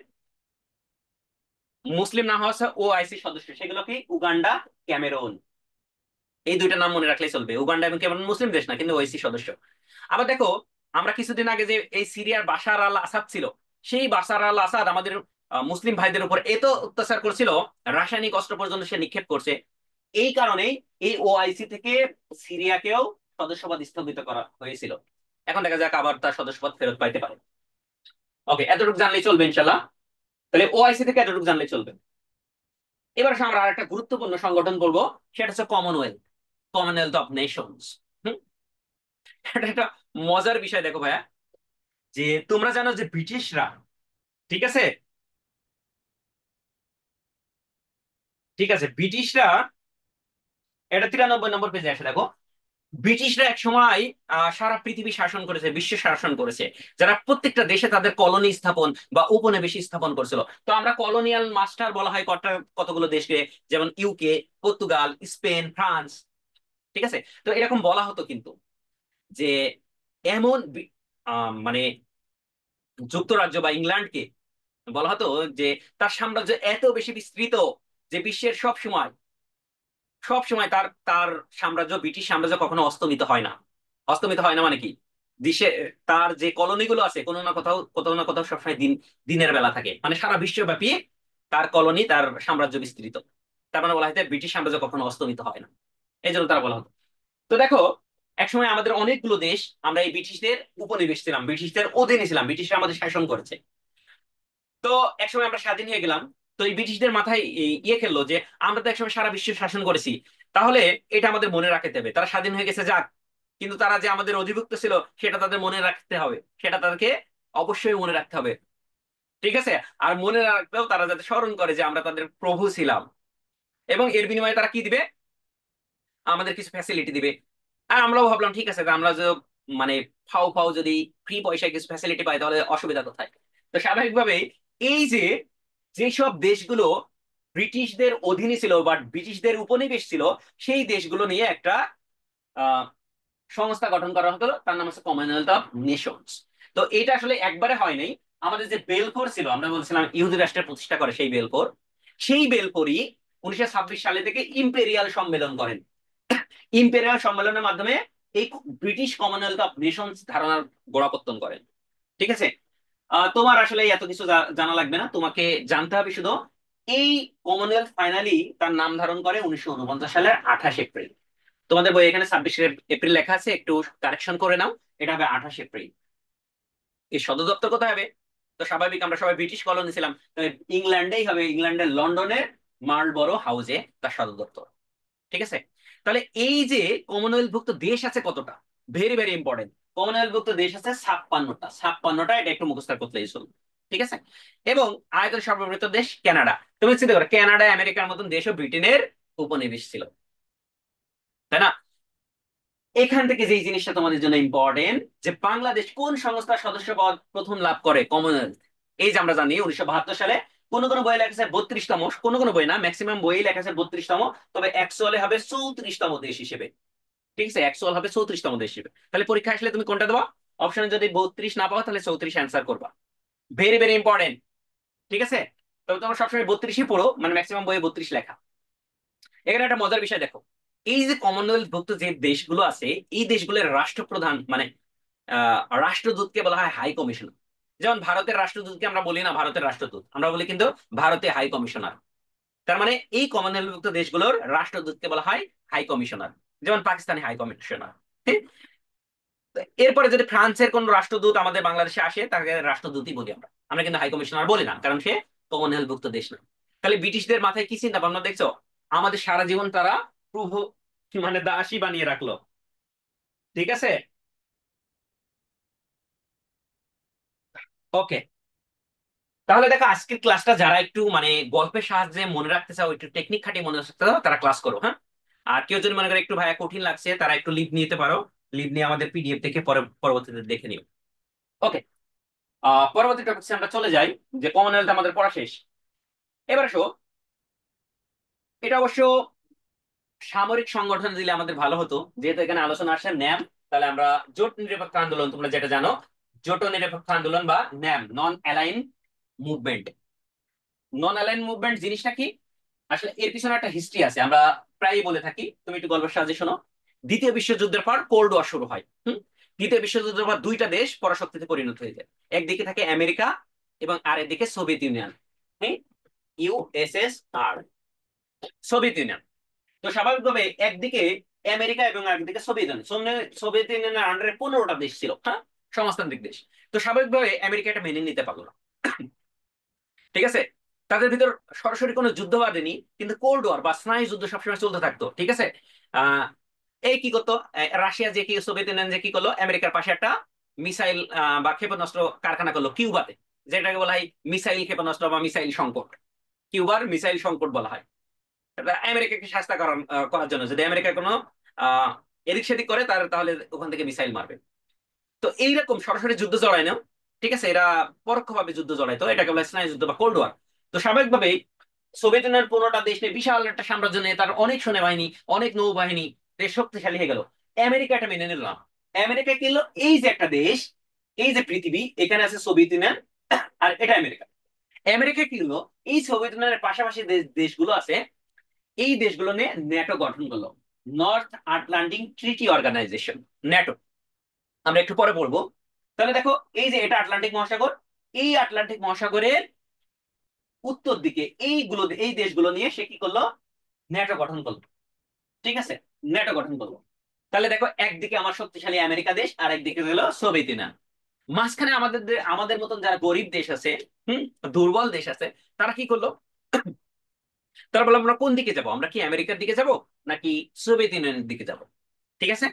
মুসলিম না হওয়া ওআইসি সদস্য, সেগুলো কি? Uganda, Cameroon. এই দুইটা নাম মনে রাখলেই চলবে। উগান্ডা এবং ক্যামেরুন মুসলিম দেশ না, কিন্তু ওআইসি সদস্য। আবার দেখো, আমরা কিছুদিন আগে যে এই সিরিয়ার বাশার আল আসাদ ছিল, সেই বাশার আল আসাদ আমাদের মুসলিম ভাইদের উপর এত অত্যাচার করছিল, রাসায়নিক অস্ত্র পর্যন্ত সে নিক্ষেপ করছে। এই কারণেই এই ওআইসি থেকে সিরিয়াকেও সদস্যপদ স্থগিত করা হয়েছিল। এখন দেখা যাক আবার তার সদস্যপদ ফেরত পাইতে পারে। ওকে, এতটুকু জানলেই চলবে ইনশাল্লাহ। তাহলে ওআইসি থেকে এতটুকু জানলেই চলবে। এবার আসলে আমরা আরেকটা গুরুত্বপূর্ণ সংগঠন বলবো, সেটা হচ্ছে কমনওয়েলথ, কমনওয়েলথ অফ নেশনস। এটা একটা মজার বিষয়। দেখো ভাইয়া, যে তোমরা জানো যে ব্রিটিশরা, ঠিক আছে, ঠিক আছে, ব্রিটিশরা, এটা 93 নম্বর পেজে আসে দেখো। ব্রিটিশরা এক সময় সারা পৃথিবী শাসন করেছে, বিশ্ব শাসন করেছে, যারা প্রত্যেকটা দেশে তাদের কলোনি স্থাপন বা উপনিবেশ স্থাপন করেছিল। তো আমরা কলোনিয়াল মাস্টার বলা হয় কতগুলো দেশকে, যেমন ইউকে, পর্তুগাল, স্পেন, ফ্রান্স। ঠিক আছে। তো এরকম বলা হতো কিন্তু, যে এমন মানে যুক্তরাজ্য বা ইংল্যান্ডকে বলা হতো যে তার সাম্রাজ্য এত বেশি বিস্তৃত যে বিশ্বের সব সময়, সব সময় তার তার সাম্রাজ্য, ব্রিটিশ সাম্রাজ্য কখনো অস্তমিত হয় না। অস্তমিত হয় না মানে কি? দেশে তার যে কলোনিগুলো আছে, কোনো না কোথাও, কোথাও না কোথাও সবসময় দিনের বেলা থাকে, মানে সারা বিশ্বব্যাপী তার কলোনি, তার সাম্রাজ্য বিস্তৃত। তার মানে বলা হয় যে ব্রিটিশ সাম্রাজ্য কখনো অস্তমিত হয় না, এই জন্য তারা বলা হতো। তো দেখো, একসময় আমাদের অনেকগুলো দেশ, আমরা এই ব্রিটিশদের উপনিবেশ ছিলাম, ব্রিটিশদের অধীনে ছিলাম, ব্রিটিশরা আমাদের শাসন করেছে। তো একসময় আমরা স্বাধীন হয়ে গেলাম। তো এই ব্রিটিশদের মাথায় ইয়ে খেললো যে আমরা তো একসময় সারা বিশ্ব শাসন করেছি, তাহলে এটা আমাদের মনে রাখতে হবে, তারা স্বাধীন হয়ে গেছে যাক, কিন্তু তারা যে আমাদের অধিভুক্ত ছিল সেটা তাদের মনে রাখতে হবে, সেটা তাদেরকে অবশ্যই মনে রাখতে হবে। ঠিক আছে। আর মনে রাখতেও তারা যাতে স্মরণ করে যে আমরা তাদের প্রভু ছিলাম, এবং এর বিনিময়ে তারা কি দিবে? আমাদের কিছু ফ্যাসিলিটি দিবে। আর আমরাও ভাবলাম ঠিক আছে, আমরা যে মানে ফাও ফাও যদি ফ্রি পয়সায় কিছু ফ্যাসিলিটি পাই তাহলে অসুবিধা কোথায়। তো স্বাভাবিকভাবে এই যে যেসব দেশগুলো ব্রিটিশদের অধীনে ছিল বা ব্রিটিশদের উপনিবেশ ছিল, সেই দেশগুলো নিয়ে একটা আহ সংস্থা গঠন করা হতো, তার নাম হচ্ছে কমনওয়েলথ অফ নেশনস। তো এটা আসলে একবারে হয় নাই। আমাদের যে বেলফোর ছিল, আমরা বলছিলাম ইহুদি রাষ্ট্রের প্রতিষ্ঠা করে সেই বেলফোর, সেই বেলফোরই 1926 সালে থেকে ইম্পেরিয়াল সম্মেলন করেন। ইম্পেরিয়াল সম্মেলনের মাধ্যমে এই ব্রিটিশ কমনওয়েলথ অফ নেশনস ধারণার গোড়াপত্তন করেন। ঠিক আছে। তোমার আসলে এত কিছু জানা লাগবে না, তোমাকে জানতে হবে শুধু এই কমনওয়েলথ ফাইনালি তার নাম ধারণ করে 1949 সালের 28 এপ্রিল। তোমাদের বই এখানে 26 এপ্রিল লেখা আছে, একটু কারেকশন করে নাও, এটা হবে 28 এপ্রিল। এই সদর দপ্তর কোথায় হবে? তো স্বাভাবিক, আমরা সবাই ব্রিটিশ কলোনি ছিলাম, তাহলে ইংল্যান্ডেই হবে, ইংল্যান্ডের লন্ডনের মার্লবরো হাউসে তার সদর দপ্তর। ঠিক আছে। তাহলে এই যে কমনওয়েলথভুক্ত দেশ আছে কতটা, ভেরি ভেরি ইম্পর্টেন্ট। কমনওয়েলথভুক্ত দেশ আছে 56টা, 56টা, এটা একটু মুখস্থ করলেই চলবে। ঠিক আছে। এবং আয়তন সর্ববৃহৎ দেশ কানাডা। তুমি চিন্তা করো, কানাডা আমেরিকার মতন দেশও ব্রিটেনের উপনিবেশ ছিল, তাই না? এখান থেকে যে জিনিসটা তোমাদের জন্য ইম্পর্টেন্ট, যে বাংলাদেশ কোন সংস্থার সদস্যপদ প্রথম লাভ করে কমনওয়েলথ। এই যে আমরা জানি 1972 সালে, কোন কোন বই লেখা আছে 32তম, কোন কোন বই না, ম্যাক্সিমাম বই লেখা আছে 32তম, তবে অ্যাকচুয়ালি হবে 34তম দেশ হিসেবে। ঠিক আছে, অ্যাকচুয়াল হবে 34তম দেশ হিসেবে। তাহলে পরীক্ষা আসলে তুমি কোনটা দেবা? অপশনে যদি 32 না পাও তাহলে 34 অ্যান্সার করবা। Very very important. ঠিক আছে। তবে তোমরা সবসময় 32ই পড়ো, মানে ম্যাক্সিমাম বইয়ে 32 লেখা। এখানে একটা মজার বিষয় দেখো, এই যে কমনওয়েলথ ভুক্ত যে দেশগুলো আছে, এই দেশগুলোর রাষ্ট্রপ্রধান মানে রাষ্ট্রদূতকে বলা হয় হাই কমিশনার। যেমন ভারতের রাষ্ট্রদূতকে আমরা বলি না ভারতের রাষ্ট্রদূত, আমরা বলি কিন্তু ভারতে হাই কমিশনার। তার মানে এই কমনওয়েলথভুক্ত দেশগুলোর রাষ্ট্রদূতকে বলা হয় হাই কমিশনার, যেমন পাকিস্তানি হাই কমিশনার। ঠিক। তো এরপরে যদি ফ্রান্সের কোন রাষ্ট্রদূত আমাদের বাংলাদেশে আসে তাকে রাষ্ট্রদূতই বলি আমরা, আমরা কিন্তু হাই কমিশনার বলি না, কারণ সে কমনওয়েলথভুক্ত দেশ না। তাহলে ব্রিটিশদের মাথায় কি চিন্তা ভাবনা দেখছো, আমাদের সারা জীবন তারা প্রভু মানে দাসী বানিয়ে রাখলো। ঠিক আছে। ওকে, তাহলে দেখো আজকের ক্লাসটা যারা একটু মানে গল্পের সাহায্যে মনে রাখতে চাও, একটু টেকনিক খাটিয়ে মনে রাখতে চাও, তারা ক্লাস করো, হ্যাঁ। আর কেউ যদি মনে করে একটু ভাইয়া কঠিন লাগছে, তারা একটু লিভ নিতে পারো, লিভ নিয়ে আমাদের পিডিএফ থেকে পরে পরবর্তীতে দেখে নিও। ওকে, পরবর্তী টপিকে আমরা চলে যাই, যে কমনওয়েলথ আমাদের পড়া শেষ। এবার আসো, এটা অবশ্য সামরিক সংগঠন দিলে আমাদের ভালো হতো, যেহেতু এখানে আলোচনা আসছে ন্যাম। তাহলে আমরা জোট নিরপেক্ষ আন্দোলন, তোমরা যেটা জানো, জোট নিরপেক্ষ আন্দোলন বা ন্যাম, নন অ্যালাইন মুভমেন্ট। নন অ্যালাইন মুভমেন্ট জিনিসটা কি, আসলে এর পিছনে একটা হিস্ট্রি আছে, আমরা প্রায়ই বলে থাকি, তুমি একটু গল্পের সাহায্যে শোনো। দ্বিতীয় বিশ্বযুদ্ধের পর কোল্ড ওয়ার শুরু হয়। দ্বিতীয় বিশ্বযুদ্ধের পর দুইটা দেশ পরাশক্তিতে পরিণত হয়ে যায়। একদিকে থাকে আমেরিকা এবং আর একদিকে Soviet union, USSR, Soviet union. তো স্বাভাবিকভাবে একদিকে আমেরিকা এবং একদিকে সোভিয়েত ইউনিয়ন, সোভিয়েত ইউনিয়নের আন্ডারে 15টা দেশ ছিল, হ্যাঁ, সমাজতান্ত্রিক দেশ। তো স্বাভাবিকভাবে আমেরিকা এটা মেনে নিতে পারলো না। ঠিক আছে। তাদের ভিতর সরাসরি কোনো যুদ্ধ বাঁধেনি, কিন্তু কোল্ড ওয়ার বা স্নায়ু যুদ্ধ সবসময় চলতে থাকতো। ঠিক আছে। আহ এই কি করতো, রাশিয়া যে কি, সোভিয়েত ইউনিয়ন যে কি করলো, আমেরিকার পাশে একটা মিসাইল বা ক্ষেপণাস্ত্র কারখানা করলো কিউবাতে, যেটাকে বলা হয় মিসাইল ক্ষেপণাস্ত্র বা মিসাইল সংকট। কিউবার মিসাইল সংকট বলা হয়। এটা আমেরিকাকে শাস্তা করার জন্য, যদি আমেরিকা কোনো আহ এদিক সেদিক করে তার, তাহলে ওখান থেকে মিসাইল মারবে। তো এইরকম সরাসরি যুদ্ধ জড়ায় না। ঠিক আছে, এরা পরোক্ষভাবে যুদ্ধ জড়াইতো, এটাকে বলে স্নায়ু যুদ্ধ বা কোল্ড ওয়ার। তো স্বাভাবিকভাবেই সোভিয়েত ইউনিয়ন 15টা দেশ নিয়ে বিশাল একটা সাম্রাজ্য নিয়ে, তার অনেক সেনাবাহিনী, অনেক নৌবাহিনী, দেশ শক্তিশালী হয়ে গেল। আমেরিকা এটা মেনে নিল না। আমেরিকা কি হলো, এই যে একটা দেশ, এই যে পৃথিবী, এখানে আছে সোভিয়েত ইউনিয়ন আর এটা আমেরিকা। আমেরিকা কি হলো, এই সোভিয়েত ইউনিয়নের পাশাপাশি দেশগুলো আছে, এই দেশগুলো নিয়ে ন্যাটো গঠন করলো, north Atlantic treaty organization, NATO. আমরা একটু পরে পড়বো। তাহলে দেখো, এই যে এটা আটলান্টিক মহাসাগর, এই আটলান্টিক মহাসাগরের উত্তর দিকে এই দেশগুলো নিয়ে সে কি করলো, ন্যাটো গঠন করলো। ঠিক আছে, ন্যাটো গঠন করলো। তাহলে দেখো, একদিকে আমার শক্তিশালী আমেরিকা দেশ, আর একদিকে হলো সোভিয়েত ইউনিয়ন। মাঝখানে আমাদের আমাদের মতন যারা গরিব দেশ আছে, হম, দুর্বল দেশ আছে, তারা কি করলো, তারা বললো আমরা কোন দিকে যাব, আমরা কি আমেরিকার দিকে যাব নাকি সোভিয়েত ইউনিয়নের দিকে যাব। ঠিক আছে।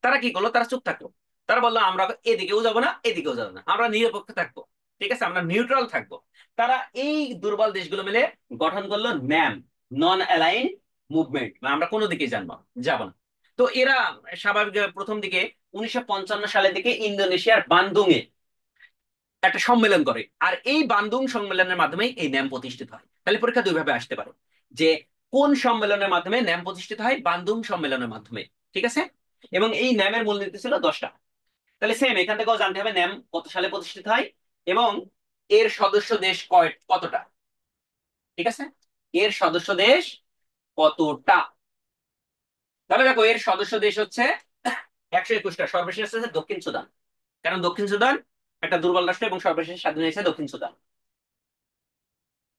তারা কি করলো, তারা চুপ থাকলো। তারা বললো আমরা এদিকেও যাব না এদিকেও যাব না, আমরা নিরপেক্ষ থাকবো। ঠিক আছে, আমরা নিউট্রাল থাকবো। তারা এই দুর্বল দেশগুলো মিলে গঠন করলো ন্যাম, নন অ্যালাইন মুভমেন্ট, আমরা কোনো দিকে যাব না। তো এরা স্বাভাবিক প্রথম দিকে 1955 সালের দিকে ইন্দোনেশিয়ার বান্দুং এ একটা সম্মেলন করে, আর এই বান্দুং সম্মেলনের মাধ্যমে এই ন্যাম প্রতিষ্ঠিত হয়। তাহলে পরীক্ষা দুই ভাবে আসতে পারে, যে কোন সম্মেলনের মাধ্যমে ন্যাম প্রতিষ্ঠিত হয়, বান্দুং সম্মেলনের মাধ্যমে। ঠিক আছে। এবং এই ন্যামের মূলনীতি ছিল 10টা। তাহলে সেম এখান থেকেও জানতে হবে ন্যাম কত সালে প্রতিষ্ঠিত হয় এবং এর সদস্য দেশ কতটা। ঠিক আছে, এর সদস্য দেশ কতটা। তাহলে দেখো, এর সদস্য দেশ হচ্ছে 121টা, সর্বশেষ হচ্ছে দক্ষিণ সুদান, কারণ দক্ষিণ সুদান একটা দুর্বল রাষ্ট্র এবং সর্বশেষ স্বাধীন হয়েছে দক্ষিণ সুদান।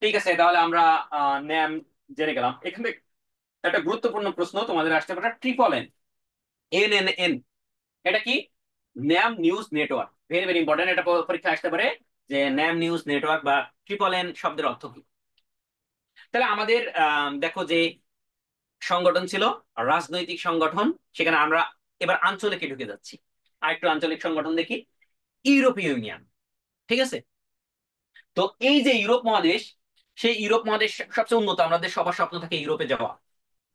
ঠিক আছে, তাহলে আমরা ন্যাম জেনে গেলাম। এখান থেকে একটা গুরুত্বপূর্ণ প্রশ্ন তোমাদের আসতে পারে, ট্রিপল এন, NNN, এটা কি, NAM news network. Very very important, এটা পরীক্ষা আসতে পারে, যে ন্যাম নিউজ নেটওয়ার্ক বা ট্রিপল এন শব্দের অর্থ কি। তাহলে আমাদের দেখো যে সংগঠন ছিল রাজনৈতিক সংগঠন, সেখানে আমরা এবার আঞ্চলিকে ঢুকে যাচ্ছি। আর একটু আঞ্চলিক সংগঠন দেখি, ইউরোপীয় ইউনিয়ন। ঠিক আছে। তো এই যে ইউরোপ মহাদেশ, সেই ইউরোপ মহাদেশ সবচেয়ে উন্নত, আমাদের সবার স্বপ্ন থাকে ইউরোপে যাওয়া।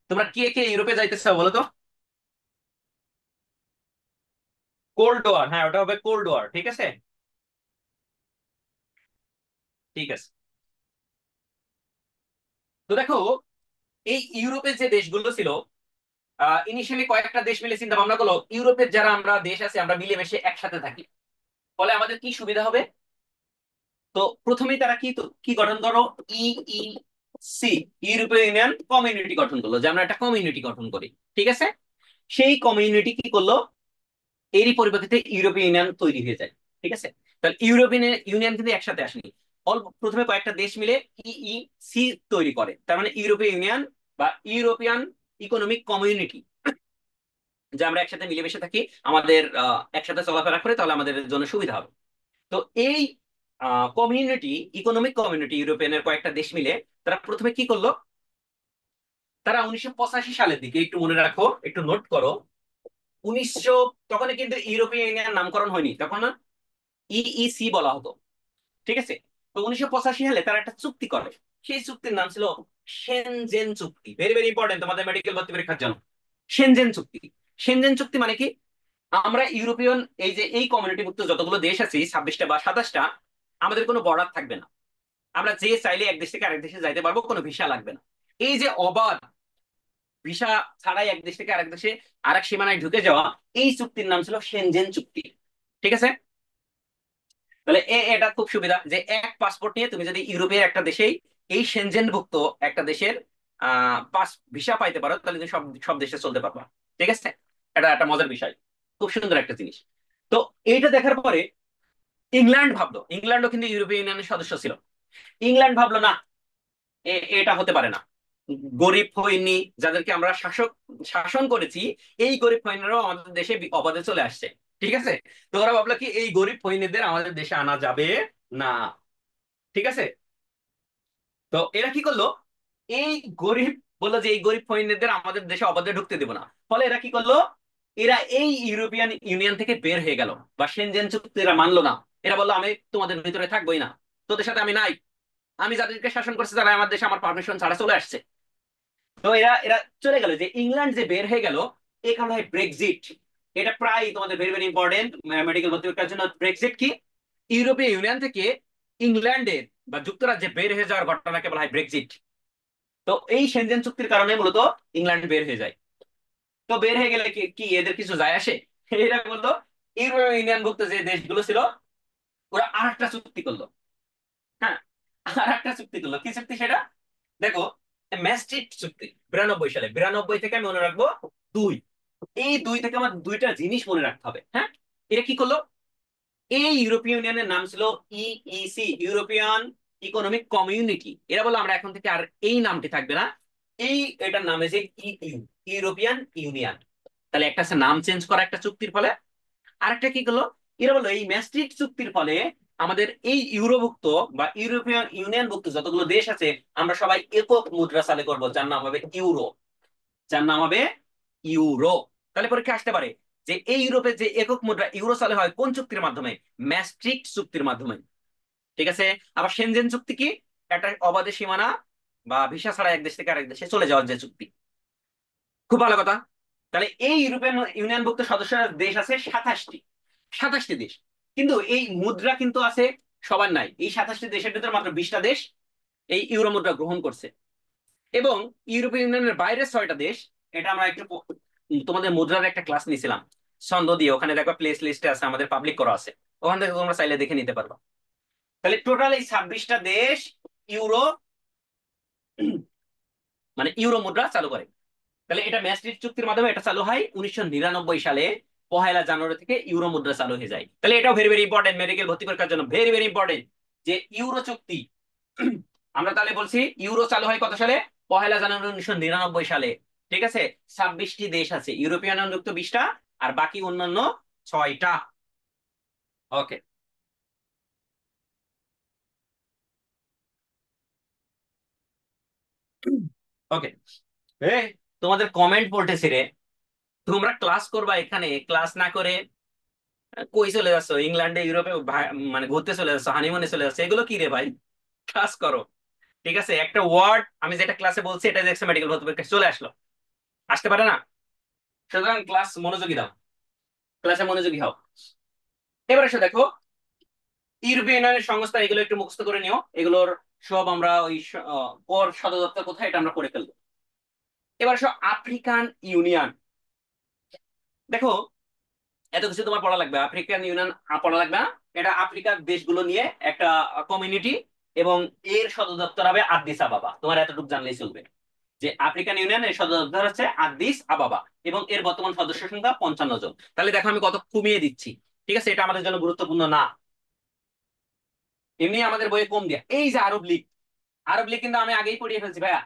তোমরা কে কে ইউরোপে যাইতে চাও বলো তো। কোল্ড ওয়ার, হ্যাঁ ওটা হবে কোল্ড ওয়ার। ঠিক আছে, ঠিক আছে। তো দেখো, এই ইউরোপের যে দেশগুলো ছিল, ইনিশিয়ালি কয়েকটা দেশ মিলে চিন্তা ভাবনা করলো, ইউরোপের যারা আমরা দেশ আছে আমরা মিলেমিশে একসাথে থাকি, ফলে আমাদের কি সুবিধা হবে। তো প্রথমেই তারা কি গঠন করো, ইইসি, ইউরোপীয় ইউনিয়ন কমিউনিটি গঠন করলো, যে আমরা একটা কমিউনিটি গঠন করি। ঠিক আছে। সেই কমিউনিটি কি করলো, এরই পরিপ্রেক্ষিতে ইউরোপীয় ইউনিয়ন তৈরি হয়ে যায়। ঠিক আছে। তাহলে ইউরোপিয়ান ইউনিয়ন কিন্তু একসাথে আসেনি, অল্প প্রথমে কয়েকটা দেশ মিলে ইইসি তৈরি করে, তার মানে ইউরোপীয় ইউনিয়ন বা ইউরোপিয়ান ইকোনমিক কমিউনিটি। যে আমরা একসাথে মিলেমিশে থাকি, আমাদের একসাথে চলাফেরা করে, তাহলে আমাদের জন্য সুবিধা হবে। তো এই কমিউনিটি, ইকোনমিক কমিউনিটি ইউরোপিয়ানের কয়েকটা দেশ মিলে তারা প্রথমে কি করলো, তারা 1985 সালের দিকে, একটু মনে রাখো, একটু নোট করো, 1900, তখন কিন্তু ইউরোপিয়ান ইউনিয়ন নামকরণ হয়নি, তখন ইইসি বলা হতো, ঠিক আছে? তো 1985 সালে তারা একটা চুক্তি করে, সেই চুক্তির নাম ছিল সেনজেন চুক্তি। ভেরি ভেরি ইম্পর্টেন্ট তোমাদের মেডিকেল ভর্তি পরীক্ষার জন্য। সেনজেন চুক্তি। সেনজেন চুক্তি মানে কি? আমরা ইউরোপিয়ান, এই যে এই কমিউনিটিভুক্ত যতগুলো দেশ আছে, 26টা বা 27টা, আমাদের কোনো বর্ডার থাকবে না। আমরা যে চাইলে এক দেশ থেকে আরেক দেশে যাইতে পারবো, কোনো ভিসা লাগবে না। এই যে অবাধ ভিসা ছাড়াই এক দেশ থেকে আরেক দেশে আরেক সীমানায় ঢুকে যাওয়া, এই চুক্তির নাম ছিল সেনজেন চুক্তি, ঠিক আছে? তাহলে এটা খুব সুবিধা যে এক পাসপোর্ট নিয়ে তুমি যদি ইউরোপের একটা দেশেই, এই সেনজেনভুক্ত একটা দেশের পাস ভিসা পাইতে পারো, তাহলে তুমি সব সব দেশে চলতে পারবা, ঠিক আছে? এটা একটা মজার বিষয়, খুব সুন্দর একটা জিনিস। তো এইটা দেখার পরে ইংল্যান্ড ভাবলো, ইংল্যান্ডও কিন্তু ইউরোপিয়ান ইউনিয়নের সদস্য ছিল, ইংল্যান্ড ভাবলো না, এটা হতে পারে না। গরিব ফৈনি, যাদেরকে আমরা শাসন করেছি, এই গরিব ফৈনিরাও আমাদের দেশে অবাধে চলে আসছে, ঠিক আছে? তো ওরা ভাবলো কি, এই গরিব ফৈনিদের আমাদের দেশে আনা যাবে না, ঠিক আছে? তো এরা কি করলো, এই গরিব, বললো যে এই গরিব ফৈনিদের আমাদের দেশে অবাধে ঢুকতে দেবো না। ফলে এরা কি করলো, এরা এই ইউরোপিয়ান ইউনিয়ন থেকে বের হয়ে গেল, বা সেনজেন চুক্তি এরা মানলো না। এরা বললো, আমি তোমাদের ভিতরে থাকবোই না, তোদের সাথে আমি নাই, আমি যাদেরকে শাসন করছি তারা আমার দেশে আমার পারমিশন ছাড়া চলে আসছে। তো এরা এরা চলে গেল, যে ইংল্যান্ড যে বের হয়ে গেল, এ কারণে হয় ব্রেক্সিট। এটা প্রায় তোমাদের ভেরি ভেরি ইম্পর্টেন্ট মেডিকেল ভর্তি পরীক্ষার জন্য। ব্রেক্সিট কি? ইউরোপীয় ইউনিয়ন থেকে ইংল্যান্ডের বা যুক্তরাজ্যে বের হয়ে যাওয়ার ঘটনাকে বলা হয় ব্রেক্সিট। তো এই সেনজেন চুক্তির কারণে মূলত ইংল্যান্ড বের হয়ে যায়। তো বের হয়ে গেলে কি কি এদের কিছু যায় আসে? এরা বললো, ইউরোপীয় ইউনিয়ন ভুক্ত যে দেশগুলো ছিল, ওরা আর একটা চুক্তি করলো। হ্যাঁ, আর একটা চুক্তি করলো। কি চুক্তি সেটা? দেখো, ম্যাস্ট্রিক্ট চুক্তি 92 সালে, 92 থেকে আমি মনে রাখবো দুই, এই দুই থেকে আমার দুইটা জিনিস মনে রাখতে হবে। হ্যাঁ, এটা কি করলো, এই ইউরোপীয় ইউনিয়নের নাম ছিল ইইসি, ইউরোপিয়ান ইকোনমিক কমিউনিটি। এরা বললো, আমরা এখন থেকে আর এই নামটি থাকবে না, এই এটার নাম হয়েছে ইইউ, ইউরোপিয়ান ইউনিয়ন। তাহলে একটা আছে নাম চেঞ্জ করা একটা চুক্তির ফলে। আরেকটা কি করলো, এরা বললো এই ম্যাস্ট্রিক্ট চুক্তির ফলে আমাদের এই ইউরোভুক্ত বা ইউরোপিয়ান ইউনিয়নভুক্ত যতগুলো দেশ আছে, আমরা সবাই একক মুদ্রা চালু করবো, যার নাম হবে ইউরো, যার নাম হবে ইউরো। তাহলে পরীক্ষা আসতে পারে যে এই ইউরোপে যে একক মুদ্রা ইউরো চালু হয় কোন চুক্তির মাধ্যমে? ম্যাস্ট্রিক্ট চুক্তির মাধ্যমে, ঠিক আছে? আবার সেনজেন চুক্তি কি? একটা অবাধে সীমানা বা ভিসা ছাড়া এক দেশ থেকে আরেক দেশে চলে যাওয়ার যে চুক্তি। খুব ভালো কথা। তাহলে এই ইউরোপিয়ান ইউনিয়নভুক্ত সদস্য দেশ আছে 27টি, 27টি দেশ। কিন্তু এই মুদ্রা কিন্তু আছে সবার নাই, এই 27টি দেশের ভিতরে মাত্র 20টা দেশ এই ইউরো মুদ্রা গ্রহণ করছে। এবং ইউরোপীয় ইউনিয়নের বাইরের 6টা দেশ, এটা আমরা একটু তোমাদের মুদ্রার একটা ক্লাস নিয়েছিলাম, ছন্দ দিয়ে, ওখানে দেখো প্লেস লিস্টে আছে, আমাদের পাবলিক করা আছে, ওখান থেকে তোমরা চাইলে দেখে নিতে পারবা। তাহলে টোটাল এই 26টা দেশ ইউরো, মানে ইউরো মুদ্রা চালু করে। তাহলে এটা ম্যাস্ট্রিক্ট চুক্তির মাধ্যমে এটা চালু হয় 1999 সালে, 1 জানুয়ারি থেকে ইউরো মুদ্রা চালু হয়ে যায়। তাহলে এটাও ভেরি ভেরি ইম্পর্টেন্ট মেডিকেল ভর্তি পরীক্ষার জন্য, ভেরি ভেরি ইম্পর্টেন্ট, যে ইউরো চুক্তি। আমরা তাহলে বলছি ইউরো চালু হয় কত সালে? 1 জানুয়ারি 1999 সালে, ঠিক আছে? 26টি দেশ আছে, ইউরোপিয়ান যুক্ত 20টা, আর বাকি অন্যান্য 6টা। ওকে, ওকে। এ, তোমাদের কমেন্ট পড়তেছি রে, তোমরা ক্লাস করবা, এখানে ক্লাস না করে কই চলে যাচ্ছ? ইংল্যান্ডে, ইউরোপে মানে ঘুরতে চলে যাচ্ছ, হানিমুনে চলে যাচ্ছ, এগুলো কি রে ভাই? ক্লাস করো, ঠিক আছে? একটা ওয়ার্ড আমি যেটা ক্লাসে বলছি, এটা দেখছো মেডিকেল ভর্তি পরীক্ষায় চলে আসলো, আসতে পারে না? সুতরাং ক্লাস মনোযোগী দাও, ক্লাসে মনোযোগী হও। এবার এসে দেখো, ইউরোপিয়ান ইউনিয়নের সংস্থা, এগুলো একটু মুখস্থ করে নিও, এগুলোর সব আমরা ওই ওর সদর দপ্তর কোথায়, এটা আমরা পড়ে ফেলবো। এবার আসো আফ্রিকান ইউনিয়ন। দেখো, এত কিছু তোমার পড়া লাগবে, আফ্রিকান ইউনিয়ন পড়া লাগবে না। এটা আফ্রিকার দেশগুলো নিয়ে একটা কমিউনিটি, এবং এর সদর দপ্তর হবে আদ্দিস আবাবা। তোমার এতটুকু জানলেই চলবে যে আফ্রিকান ইউনিয়নের সদর দপ্তর হচ্ছে আদ্দিস আবাবা, এবং এর বর্তমান সদস্য সংখ্যা 55 জন। তাহলে দেখো আমি কত কমিয়ে দিচ্ছি, ঠিক আছে? এটা আমাদের জন্য গুরুত্বপূর্ণ না, এমনি আমাদের বইয়ে কম দিয়া। এই যে আরব লীগ, আরব লীগ কিন্তু আমি আগেই পড়িয়ে ফেলছি ভাইয়া,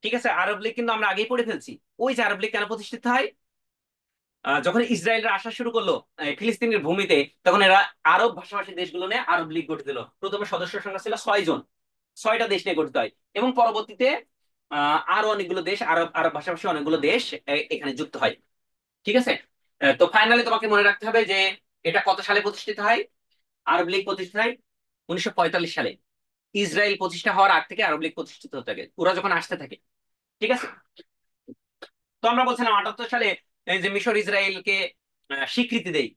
ঠিক আছে? আরব লীগ কিন্তু আমরা আগেই পড়ে ফেলছি। ওই যে আরব লীগ কেন প্রতিষ্ঠিত হয়? যখন ইসরায়েলরা আসা শুরু করলো ফিলিস্তিনের ভূমিতে, তখন এরা আরব ভাষাভাষী দেশগুলো নিয়ে আরব লীগ গঠিত হলো। প্রথমে সদস্য সংখ্যা ছিল 6 জন, 6টা দেশ নিয়ে গঠিত হয়। এবং পরবর্তীতে আরো অনেকগুলো দেশ, আরব আরব ভাষাভাষী অনেকগুলো দেশ এখানে যুক্ত হয়। ঠিক আছে। তো ফাইনালি তোমাকে মনে রাখতে হবে যে এটা কত সালে প্রতিষ্ঠিত হয়। আরব লীগ প্রতিষ্ঠিত হয় 1945 সালে। ইসরায়েল প্রতিষ্ঠা হওয়ার আগ থেকে আরব লীগ প্রতিষ্ঠিত হতে থাকে, ওরা যখন আসতে থাকে। ঠিক আছে। তো আমরা বলছিলাম 78 সালে এই যে মিশর ইসরায়েলকে স্বীকৃতি দেয়,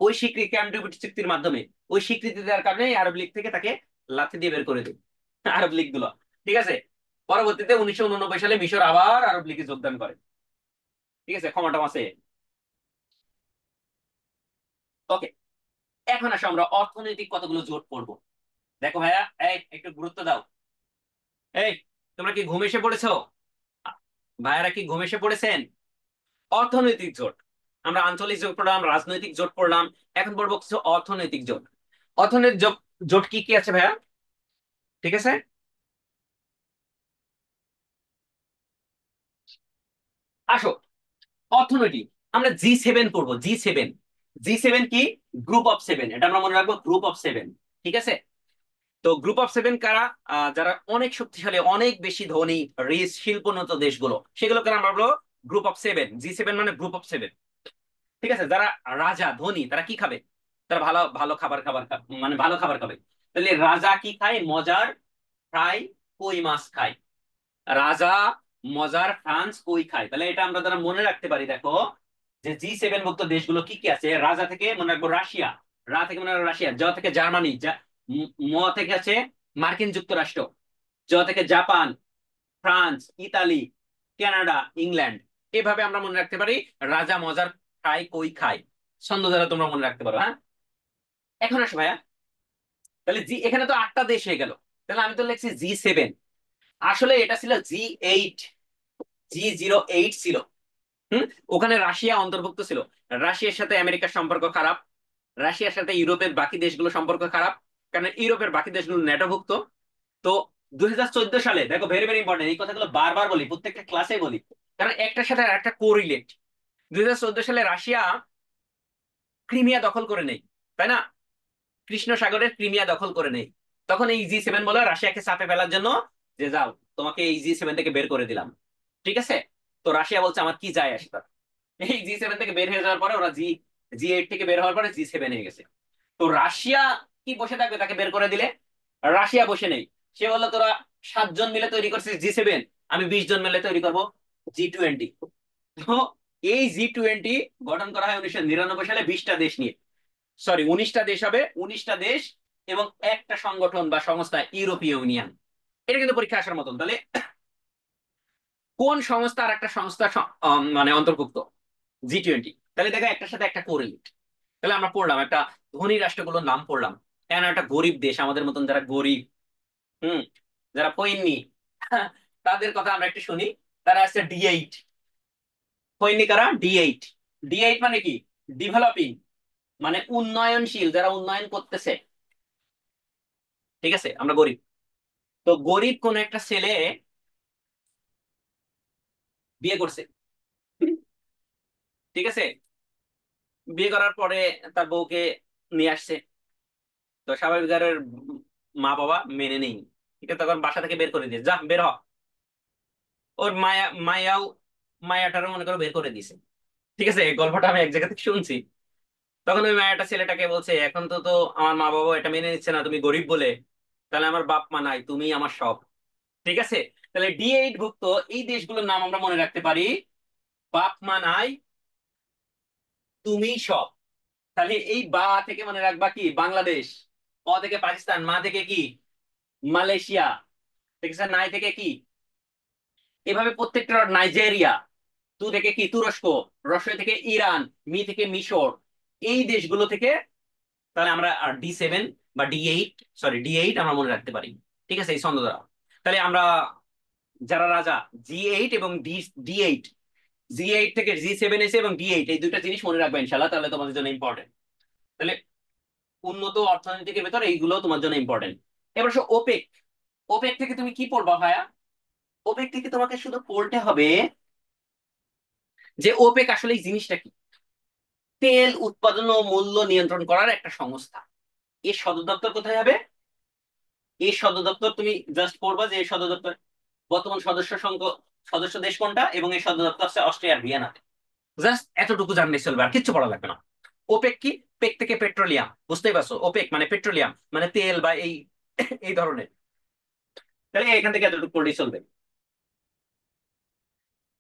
ওই স্বীকৃতি ক্যাম্প ডেভিড চুক্তির মাধ্যমে, ওই স্বীকৃতি দেওয়ার কারণে আরব লীগ থেকে তাকে লাথি দিয়ে বের করে দেয় আরব লীগ গুলো। ঠিক আছে। পরবর্তীতে 1989 সালে মিশর আবার আরব লীগে যোগদান করে। ঠিক আছে, ক্ষমা টমা আছে। ওকে, এখন আসো আমরা অর্থনৈতিক কতগুলো জোট পড়বো। দেখো ভাইয়া, এই একটু গুরুত্ব দাও। এই, তোমরা কি ঘুম এসে পড়েছো? ভাইয়ারা কি ঘুম এসে পড়েছেন? অর্থনৈতিক জোট, আমরা আঞ্চলিক জোট পড়লাম, রাজনৈতিক জোট পড়লাম, এখন পড়বো কিছু অর্থনৈতিক জোট। অর্থনৈতিক জোট, জোট কি কি আছে ভাইয়া? ঠিক আছে। আসো, অর্থনৈতিক, আমরা G7 পড়বো, G7। G7 কি? গ্রুপ অফ সেভেন, এটা আমরা মনে রাখবো, গ্রুপ অফ সেভেন। ঠিক আছে। তো গ্রুপ অফ সেভেন কারা? যারা অনেক শক্তিশালী, অনেক বেশি ধনী, রিচ, শিল্পোন্নত দেশগুলো, সেগুলোকে আমরা বলবো গ্রুপ অফ সেভেন। G7 মানে গ্রুপ অফ সেভেন। ঠিক আছে। যারা রাজা, ধনী, তারা কি খাবে? তারা ভালো ভালো মানে ভালো খাবার খাবে। তাহলে রাজা কি খায়? মজার ফ্রাই কই মাছ খায়। রাজা মজার ফ্রান্স কই খায়। তাহলে এটা আমরা দ্বারা মনে রাখতে পারি। দেখো যে G7 ভুক্ত দেশগুলো কি কি আছে। রাজা থেকে মনে রাখবো রাশিয়া, রা থেকে মনে রাখবো রাশিয়া, জ থেকে জার্মানি, ম থেকে আছে মার্কিন যুক্তরাষ্ট্র, জ থেকে Japan, France, Italy, Canada, England. এভাবে আমরা মনে রাখতে পারি রাজা মজার খায় কই খায়। ছন্দ দ্বারা তোমরা মনে রাখতে পারো। হ্যাঁ, এখন আসো ভাইয়া, তাহলে এখানে তো 8টা দেশ হয়ে গেল, তাহলে আমি তো লিখছি G7। আসলে এটা ছিল G8, G08 ছিল। হুম। ওখানে রাশিয়া অন্তর্ভুক্ত ছিল। রাশিয়ার সাথে আমেরিকার সম্পর্ক খারাপ, রাশিয়ার সাথে ইউরোপের বাকি দেশগুলো সম্পর্ক খারাপ, কারণ ইউরোপের বাকি দেশগুলো ন্যাটোভুক্ত। তো 2014 সালে, দেখো ভেরি ভেরি ইম্পর্টেন্ট, এই কথাগুলো বারবার বলি, প্রত্যেকটা ক্লাসে বলি, কারণ একটার সাথে একটা কোরিলেট। 2014 সালে রাশিয়া ক্রিমিয়া দখল করে নেই, তাই না? কৃষ্ণ সাগরের ক্রিমিয়া দখল করে নেই। তখন এই G7 বলে রাশিয়াকে চাপে ফেলার জন্য যে যাও, তোমাকে এই G7 থেকে বের করে দিলাম। ঠিক আছে। তো রাশিয়া বলছে আমার কি যায় আসে তার। এই G7 থেকে বের হয়ে যাওয়ার পরে ওরা G8 থেকে বের হওয়ার পরে G7 হয়ে গেছে। তো রাশিয়া কি বসে থাকবে তাকে বের করে দিলে? রাশিয়া বসে নেই। সে বললো তোরা 7 জন মিলে তৈরি করছিস G7, আমি 20 জন মিলে তৈরি করবো G20। তো এই G20 গঠন করা হয় 1999 সালে 20টা দেশ নিয়ে। সরি, 19টা দেশ হবে, 19টা দেশ এবং একটা সংগঠন বা সংস্থা, ইউরোপীয় ইউনিয়ন। এটা কিন্তু পরীক্ষা আসার মতন। তাহলে কোন সংস্থা আর একটা সংস্থা মানে অন্তর্ভুক্ত? G20। তাহলে দেখো একটার সাথে একটা কোরিলেট। তাহলে আমরা পড়লাম একটা ধনী রাষ্ট্রগুলোর নাম পড়লাম, কেন একটা গরিব দেশ আমাদের মতন যারা গরিব, হুম, যারা পইন্নি, তাদের কথা আমরা একটু শুনি। তারা আছে D8। পইন্নি কারা? D8। D8 মানে কি? ডেভেলপিং, মানে উন্নয়নশীল, যারা উন্নয়ন করতেছে। ঠিক আছে, আমরা গরিব। তো গরিব কোন একটা ছেলে বিয়ে করছে। ঠিক আছে। বিয়ে করার পরে তার বউকে নিয়ে আসছে। তো স্বাভাবিক আর মা বাবা মেনে নেই। ঠিক আছে, তখন বাসা থেকে বের করে দিয়ে, যা বের হ। ওর মায়াও, মায়াটারও মনে করো বের করে দিছে। ঠিক আছে, এই গল্পটা আমি এক জায়গা থেকে শুনছি। তখন ওই মায়াটা ছেলেটাকে বলছে, এখন তো তো আমার মা বাবা এটা মেনে নিচ্ছে না, তুমি গরিব বলে, তাহলে আমার বাপ মা নাই, তুমি আমার সব। ঠিক আছে। তাহলে D8 ভুক্ত এই দেশগুলোর নাম আমরা মনে রাখতে পারি, বাপ মা নাই, তুমি সব। তাহলে এই বা থেকে মনে রাখবা কি? বাংলাদেশ। অ থেকে পাকিস্তান, মা থেকে কি? মালয়েশিয়া। ঠিক আছে, নাই থেকে কি? এভাবে প্রত্যেকটা, নাইজেরিয়া। তু থেকে কি? তুরস্ক। রসয় থেকে ইরান, মি থেকে মিশর। এই দেশগুলো থেকে তাহলে আমরা D7 বা D8, সরি D8 আমরা মনে রাখতে পারি। ঠিক আছে, এই ছন্দ দ্বারা। তাহলে আমরা যারা রাজা, G8 এবং D8, G8 থেকে G7 এসে এবং D8, এই দুইটা জিনিস মনে রাখবে ইনশাল্লাহ, তাহলে তোমাদের জন্য ইম্পর্টেন্ট। তাহলে উন্নত অর্থনীতির ভেতর এইগুলো তোমার জন্য ইম্পর্টেন্ট। এবার ওপেক। ওপেক থেকে তুমি কি পড়বা ভাইয়া? ওপেক থেকে তোমাকে শুধু পড়তে হবে যে ওপেক আসলে এই জিনিসটা কি। তেল উৎপাদন ও মূল্য নিয়ন্ত্রণ করার একটা সংস্থা। এর সদর দপ্তর কোথায় হবে? এই সদর দপ্তর তুমি জাস্ট পড়বা যে এই সদর দপ্তর বর্তমান সদস্য দেশ কোনটা, এবং এই সদর দপ্তর আছে অস্ট্রিয়ার ভিয়েনাতে। জাস্ট এতটুকু জানলে চলবে, আর কিচ্ছু পড়া লাগবে না। ওপেক কি? পেক থেকে পেট্রোলিয়াম, বুঝতেই পারছো, ওপেক মানে পেট্রোলিয়াম মানে তেল বা এই এই ধরনের। তাহলে এখান থেকে এতটুকু পড়লেই চলবে।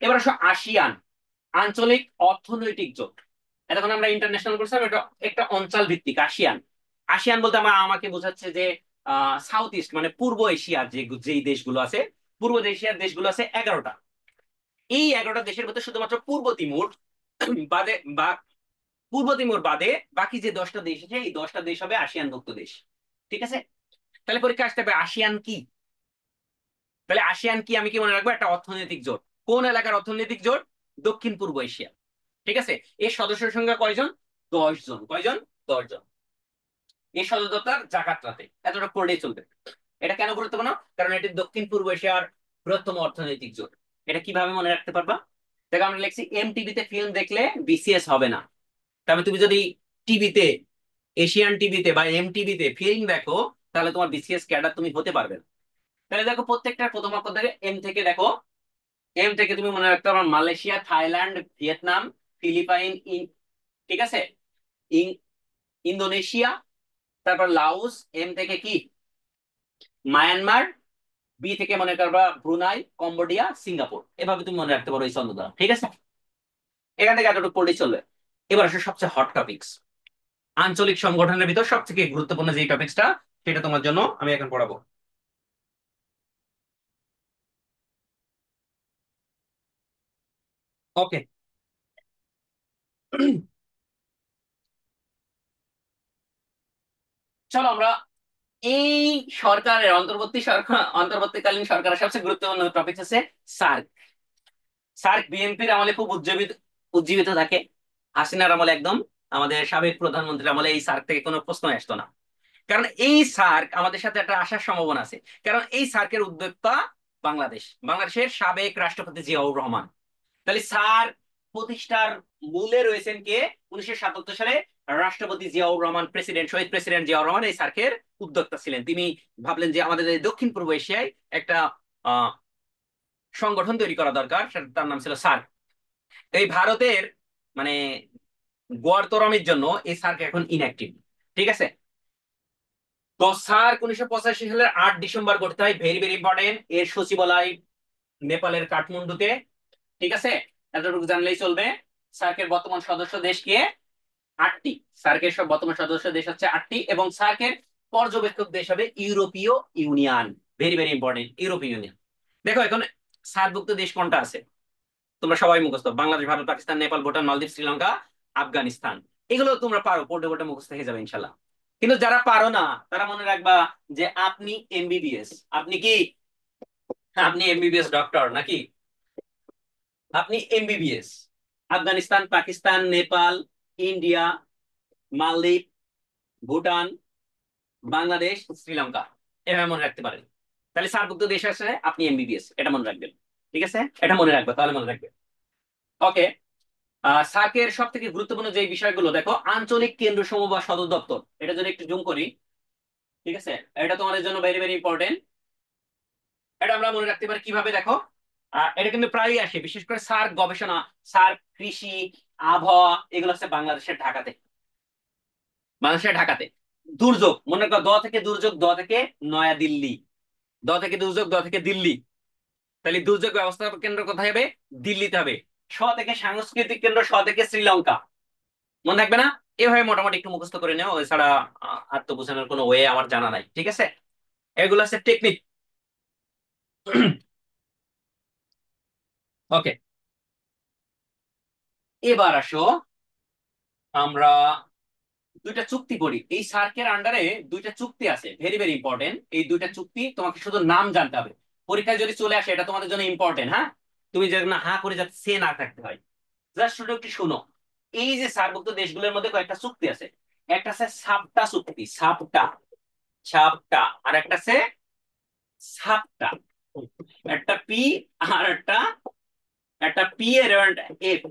এবার আসো আসিয়ান, আঞ্চলিক অর্থনৈতিক জোট। এতক্ষণ আমরা ইন্টারন্যাশনাল করছিলাম, এটা একটা অঞ্চল ভিত্তিক আসিয়ান। আসিয়ান বলতে আমাকে বোঝাচ্ছে যে সাউথ ইস্ট মানে পূর্ব এশিয়ার যেই দেশগুলো আছে, পূর্ব এশিয়ার দেশগুলো আছে 11টা। এই 11টা দেশের মধ্যে শুধুমাত্র পূর্ব তিমুর বাদে বা পূর্ব তিমুর বাদে বাকি যে 10টা দেশ আছে, এই 10টা দেশ হবে আসিয়ানভুক্ত দেশ। ঠিক আছে? তাহলে পরীক্ষা আসতে হবে আসিয়ান কি। তাহলে আসিয়ান কি আমি কি মনে রাখবো? একটা অর্থনৈতিক জোট। কোন এলাকার অর্থনৈতিক জোট? দক্ষিণ পূর্ব এশিয়া। ঠিক আছে? এর সদস্যের সংখ্যা কয়জন? 10 জন। কয়জন? 10 জন। এই সদর দপ্তর জাকার্তাতে। এতটা পড়লেই চলবে। এটা কেন গুরুত্বপূর্ণ? কারণ এটি দক্ষিণ পূর্ব এশিয়ার বৃহত্তম অর্থনৈতিক জোট। এটা কিভাবে মনে রাখতে পারবা? দেখো আমরা লিখছি এমটিভিতে ফিল্ম দেখলে বিসিএস হবে না। তবে তুমি যদি টিভিতে, এশিয়ান টিভিতে বা এমটিভিতে ফিল্ম দেখো, তাহলে তোমার বিসিএস ক্যাডার তুমি হতে পারবে না। তাহলে দেখো প্রত্যেকটা প্রথম অক্ষর থেকে এম থেকে দেখো। এম থেকে তুমি মনে রাখতে পারো মালয়েশিয়া, থাইল্যান্ড, ভিয়েতনাম, ফিলিপাইন, ঠিক আছে, ইন্দোনেশিয়া, তারপর লাওস। এম থেকে কি? মায়ানমার। বি থেকে মনে করবা ব্রুনাই, কম্বোডিয়া, সিঙ্গাপুর। এভাবে তুমি মনে রাখতে পারো এই ছন্দটা। ঠিক আছে? এখান থেকে এতটুকু পড়লেই চলবে। এবার আসে সবচেয়ে হট টপিকস, আঞ্চলিক সংগঠনের ভিতর সবথেকে গুরুত্বপূর্ণ যে টপিকসটা, সেটা তোমার জন্য আমি এখন পড়াবো। ওকে। চলো আমরা এই সরকারের অন্তর্বর্তীকালীন সরকারের সবচেয়ে গুরুত্বপূর্ণ টপিক হচ্ছে সার্ক। সার্ক বিএনপির আমলে খুব উজ্জীবিত উজ্জীবিত থাকে। হাসিনার আমলে একদম, আমাদের সাবেক প্রধানমন্ত্রীর আমলে এই সার্ক থেকে কোনো প্রশ্ন আসতো না। কারণ এই সার্ক আমাদের সাথে একটা আসার সম্ভাবনা আছে। কারণ এই সার্কের উদ্যোক্তা বাংলাদেশের সাবেক রাষ্ট্রপতি জিয়াউর রহমান। তাহলে সার্ক প্রতিষ্ঠার মূলে রয়েছেন কে? 1977 সালে রাষ্ট্রপতি জিয়াউর রহমান, শহীদ প্রেসিডেন্ট জিয়াউর রহমান এই সার্কের উদ্যোক্তা ছিলেন। তিনি ভাবলেন যে আমাদের এই দক্ষিণ পূর্ব এশিয়ায় একটা আহ সংগঠন তৈরি করা দরকার, তার নাম ছিল সার্ক। এই ভারতের মানে গোয়ার জন্য এই সার্ক এখন ইনঅ্যাক্টিভ। ঠিক আছে? তো সার্ক 1985 সালের 8 ডিসেম্বর করতে হয়, ভেরি ভেরি ইম্পর্টেন্ট। এর সচিবালয় নেপালের কাঠমান্ডুতে। ঠিক আছে? এতটুকু জানলেই চলবে। সার্কের বর্তমান সদস্য দেশ কে? 8টি। সার্কের সব বর্তমান সদস্য দেশ হচ্ছে 8টি, এবং সার্কের পর্যবেক্ষক দেশ হবে ইউরোপীয় ইউনিয়ন। ভেরি ভেরি ইম্পর্টেন্ট, ইউরোপীয় ইউনিয়ন। দেখো এখন সার্কভুক্ত দেশ কোনটা আছে? তোমরা সবাই মুখস্থ, বাংলাদেশ, ভারত, পাকিস্তান, নেপাল, ভুটান, মালদ্বীপ, শ্রীলঙ্কা, আফগানিস্তান। এগুলো তোমরা পারো, পড়ে পড়ে মুখস্থ হয়ে যাবে ইনশাল্লাহ। কিন্তু যারা পারো না, তারা মনে রাখবা যে আপনি এমবিবিএস। আপনি কি? আপনি এমবিবিএস ডক্টর নাকি? আপনি এমবিবিএস। আফগানিস্তান, পাকিস্তান, নেপাল, ইন্ডিয়া, মালদ্বীপ, ভুটান, বাংলাদেশ, শ্রীলঙ্কা। এভাবে মনে রাখতে পারেন। তাহলে সার্কভুক্ত দেশ আছে, আপনি এমবিবিএস, এটা মনে রাখবেন। ঠিক আছে? এটা মনে রাখবে, তাহলে মনে রাখবে। ওকে। সার্কের সব থেকে গুরুত্বপূর্ণ যে বিষয়গুলো দেখো, আঞ্চলিক কেন্দ্র সমূহ বা সদর দপ্তর। এটা যদি একটু জুম করি, ঠিক আছে, এটা তোমাদের জন্য ভেরি ভেরি ইম্পর্টেন্ট। এটা আমরা মনে রাখতে পারি কিভাবে দেখো, এটা কিন্তু প্রায়ই আসে, বিশেষ করে সার্ক গবেষণা, সার্ক কৃষি, আবহাওয়া, এগুলো হচ্ছে বাংলাদেশের ঢাকাতে। দুর্যোগ মনে করো, দ থেকে দুর্যোগ, দ থেকে নয়া দিল্লি, দ থেকে দুর্যোগ, দ থেকে দিল্লি। তাহলে দুর্যোগ ব্যবস্থাপনা কেন্দ্র কোথায় হবে? দিল্লিতে হবে। স থেকে সাংস্কৃতিক কেন্দ্র, স থেকে শ্রীলঙ্কা। মনে থাকবে না? এভাবে মোটামুটি একটু মুখস্থ করে নেও, এছাড়া আত্মবোঝানোর কোনো ওয়ে আমার জানা নাই। ঠিক আছে? এগুলো হচ্ছে টেকনিক। ওকে। এবার আসো আমরা দুইটা চুক্তি করি। এই সার্কের আন্ডারে দুইটা চুক্তি আছে, ভেরি ভেরি ইম্পর্টেন্ট। এই দুইটা চুক্তি তোমাকে শুধু নাম জানতে হবে। পরীক্ষায় যদি চলে আসে, এটা তোমাদের জন্য ইম্পর্টেন্ট। হ্যাঁ, তুমি যেন না হা করে যাতে সে না থাকতে হয়। জাস্ট শুধু একটু শোনো। এই যে সার্কভুক্ত দেশগুলোর মধ্যে কয়েকটা চুক্তি আছে। একটা আছে সাপটা চুক্তি, সাপটা, সাপটা। আর একটা আছে সাপটা। একটা পি আর একটা একটা পি এর এফ।